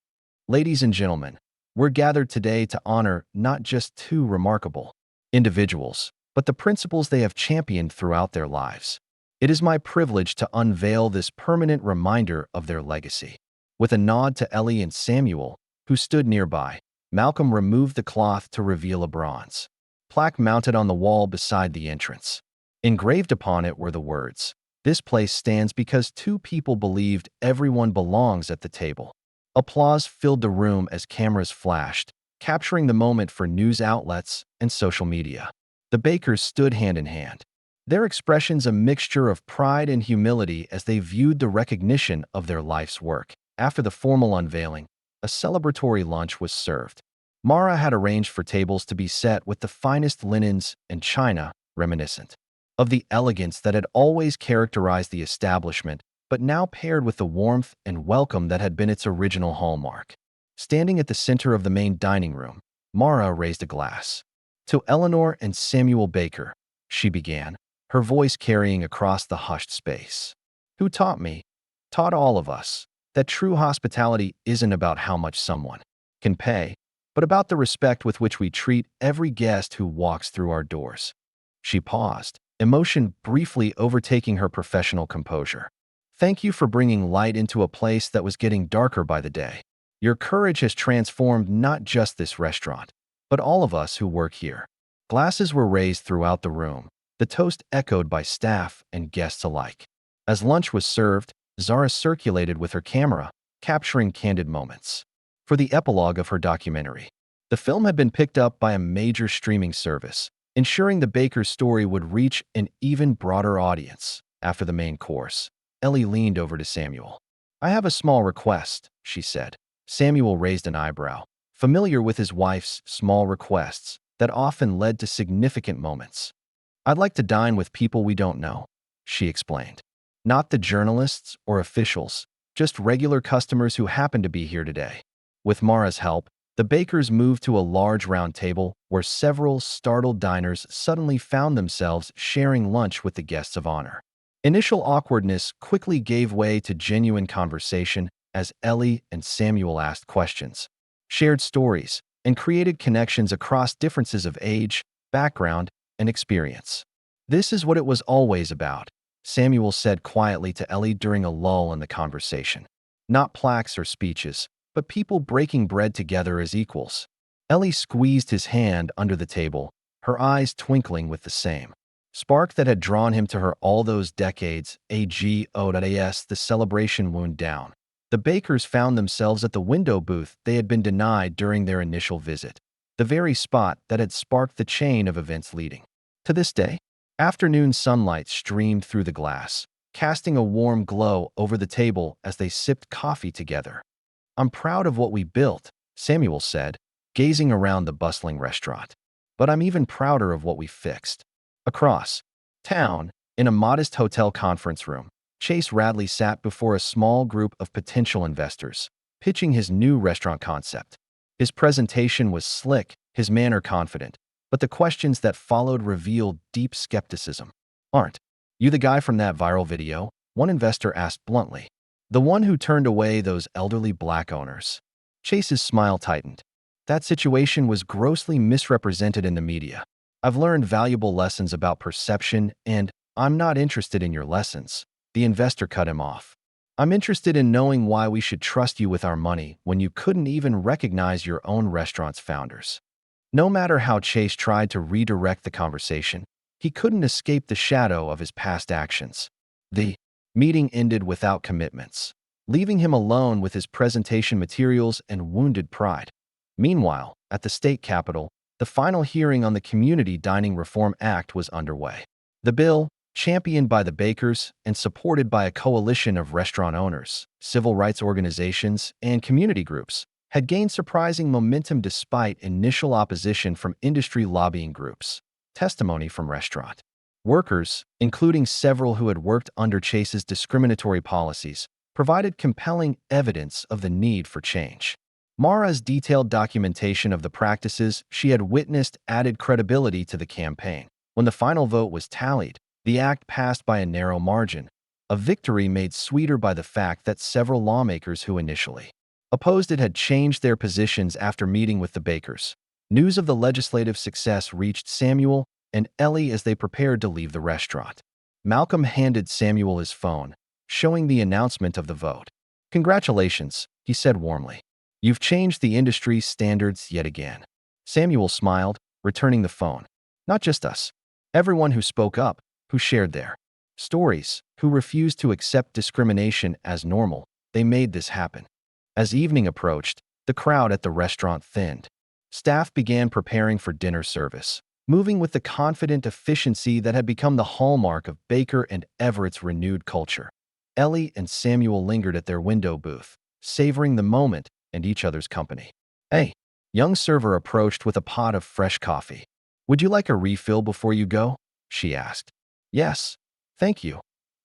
Ladies and gentlemen, we're gathered today to honor not just two remarkable individuals, but the principles they have championed throughout their lives. It is my privilege to unveil this permanent reminder of their legacy. With a nod to Ellie and Samuel, who stood nearby, Malcolm removed the cloth to reveal a bronze plaque mounted on the wall beside the entrance. Engraved upon it were the words, "This place stands because two people believed everyone belongs at the table." Applause filled the room as cameras flashed, capturing the moment for news outlets and social media. The Bakers stood hand in hand, their expressions a mixture of pride and humility as they viewed the recognition of their life's work. After the formal unveiling, a celebratory lunch was served. Mara had arranged for tables to be set with the finest linens and china, reminiscent of the elegance that had always characterized the establishment, but now paired with the warmth and welcome that had been its original hallmark. Standing at the center of the main dining room, Mara raised a glass. "To Eleanor and Samuel Baker," she began, her voice carrying across the hushed space. "Who taught all of us, that true hospitality isn't about how much someone can pay, but about the respect with which we treat every guest who walks through our doors." She paused, emotion briefly overtaking her professional composure. "Thank you for bringing light into a place that was getting darker by the day. Your courage has transformed not just this restaurant, but all of us who work here." Glasses were raised throughout the room, the toast echoed by staff and guests alike. As lunch was served, Zara circulated with her camera, capturing candid moments. For the epilogue of her documentary, the film had been picked up by a major streaming service, ensuring the Baker's story would reach an even broader audience. After the main course, Ellie leaned over to Samuel. "I have a small request," she said. Samuel raised an eyebrow, familiar with his wife's small requests that often led to significant moments. "I'd like to dine with people we don't know," she explained. "Not the journalists or officials, just regular customers who happen to be here today." With Mara's help, the Bakers moved to a large round table where several startled diners suddenly found themselves sharing lunch with the guests of honor. Initial awkwardness quickly gave way to genuine conversation as Ellie and Samuel asked questions, shared stories, and created connections across differences of age, background, and experience. "This is what it was always about," Samuel said quietly to Ellie during a lull in the conversation. "Not plaques or speeches, but people breaking bread together as equals." Ellie squeezed his hand under the table, her eyes twinkling with the same spark that had drawn him to her all those decades. The celebration wound down. The Bakers found themselves at the window booth they had been denied during their initial visit, the very spot that had sparked the chain of events leading. To this day, afternoon sunlight streamed through the glass, casting a warm glow over the table as they sipped coffee together. "I'm proud of what we built," Samuel said, gazing around the bustling restaurant. "But I'm even prouder of what we fixed." Across town, in a modest hotel conference room, Chase Radley sat before a small group of potential investors, pitching his new restaurant concept. His presentation was slick, his manner confident, but the questions that followed revealed deep skepticism. "Aren't you the guy from that viral video?" one investor asked bluntly. "The one who turned away those elderly black owners?" Chase's smile tightened. "That situation was grossly misrepresented in the media. I've learned valuable lessons about perception, and I'm not interested in your lessons." The investor cut him off. "I'm interested in knowing why we should trust you with our money when you couldn't even recognize your own restaurant's founders." No matter how Chase tried to redirect the conversation, he couldn't escape the shadow of his past actions. The meeting ended without commitments, leaving him alone with his presentation materials and wounded pride. Meanwhile, at the state capitol, the final hearing on the Community Dining Reform Act was underway. The bill, championed by the Bakers and supported by a coalition of restaurant owners, civil rights organizations, and community groups, had gained surprising momentum despite initial opposition from industry lobbying groups. Testimony from restaurant workers, including several who had worked under Chase's discriminatory policies, provided compelling evidence of the need for change. Mara's detailed documentation of the practices she had witnessed added credibility to the campaign. When the final vote was tallied, the act passed by a narrow margin, a victory made sweeter by the fact that several lawmakers who initially opposed it had changed their positions after meeting with the Bakers. News of the legislative success reached Samuel and Ellie as they prepared to leave the restaurant. Malcolm handed Samuel his phone, showing the announcement of the vote. "Congratulations," he said warmly. "You've changed the industry's standards yet again." Samuel smiled, returning the phone. "Not just us. Everyone who spoke up, who shared their stories, who refused to accept discrimination as normal, they made this happen." As evening approached, the crowd at the restaurant thinned. Staff began preparing for dinner service, moving with the confident efficiency that had become the hallmark of Baker and Everett's renewed culture. Ellie and Samuel lingered at their window booth, savoring the moment and each other's company. "Hey," young server approached with a pot of fresh coffee. "Would you like a refill before you go?" she asked. "Yes, thank you,"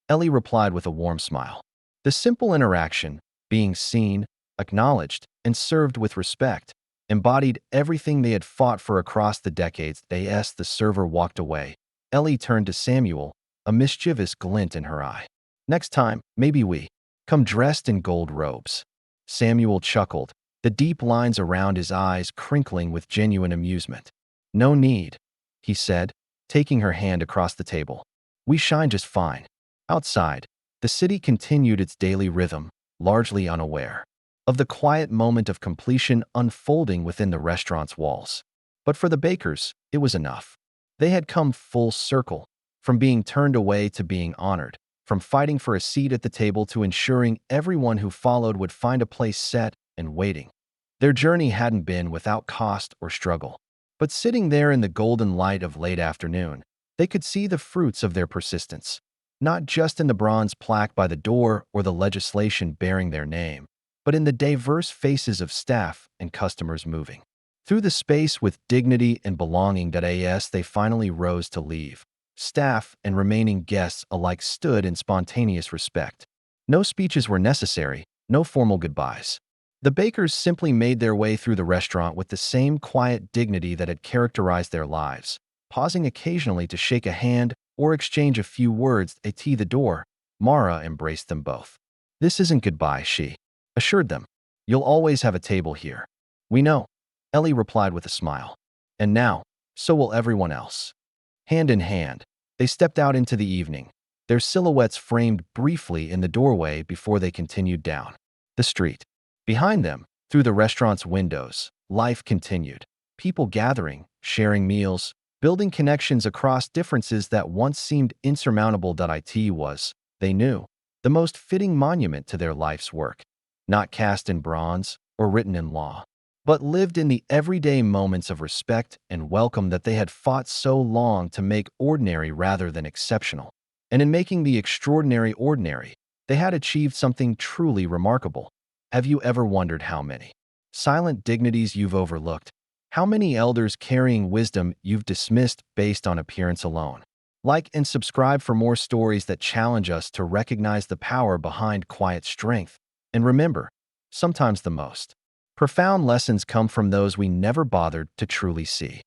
Ellie replied with a warm smile. The simple interaction, being seen, acknowledged, and served with respect, embodied everything they had fought for across the decades. As the server walked away, Ellie turned to Samuel, a mischievous glint in her eye. "Next time, maybe we come dressed in gold robes." Samuel chuckled, the deep lines around his eyes crinkling with genuine amusement. "No need," he said, taking her hand across the table. "We shine just fine." Outside, the city continued its daily rhythm, largely unaware of the quiet moment of completion unfolding within the restaurant's walls. But for the Bakers, it was enough. They had come full circle, from being turned away to being honored, from fighting for a seat at the table to ensuring everyone who followed would find a place set and waiting. Their journey hadn't been without cost or struggle. But sitting there in the golden light of late afternoon, they could see the fruits of their persistence, not just in the bronze plaque by the door or the legislation bearing their name, but in the diverse faces of staff and customers moving through the space with dignity and belonging. As they finally rose to leave, staff and remaining guests alike stood in spontaneous respect. No speeches were necessary, no formal goodbyes. The Bakers simply made their way through the restaurant with the same quiet dignity that had characterized their lives, pausing occasionally to shake a hand or exchange a few words. At the door, Mara embraced them both. "This isn't goodbye," she assured them. "You'll always have a table here." "We know," Ellie replied with a smile. "And now, so will everyone else." Hand in hand, they stepped out into the evening, their silhouettes framed briefly in the doorway before they continued down the street. Behind them, through the restaurant's windows, life continued. People gathering, sharing meals, building connections across differences that once seemed insurmountable. It was, they knew, the most fitting monument to their life's work, not cast in bronze or written in law, but lived in the everyday moments of respect and welcome that they had fought so long to make ordinary rather than exceptional. And in making the extraordinary ordinary, they had achieved something truly remarkable. Have you ever wondered how many silent dignities you've overlooked? How many elders carrying wisdom you've dismissed based on appearance alone? Like and subscribe for more stories that challenge us to recognize the power behind quiet strength. And remember, sometimes the most profound lessons come from those we never bothered to truly see.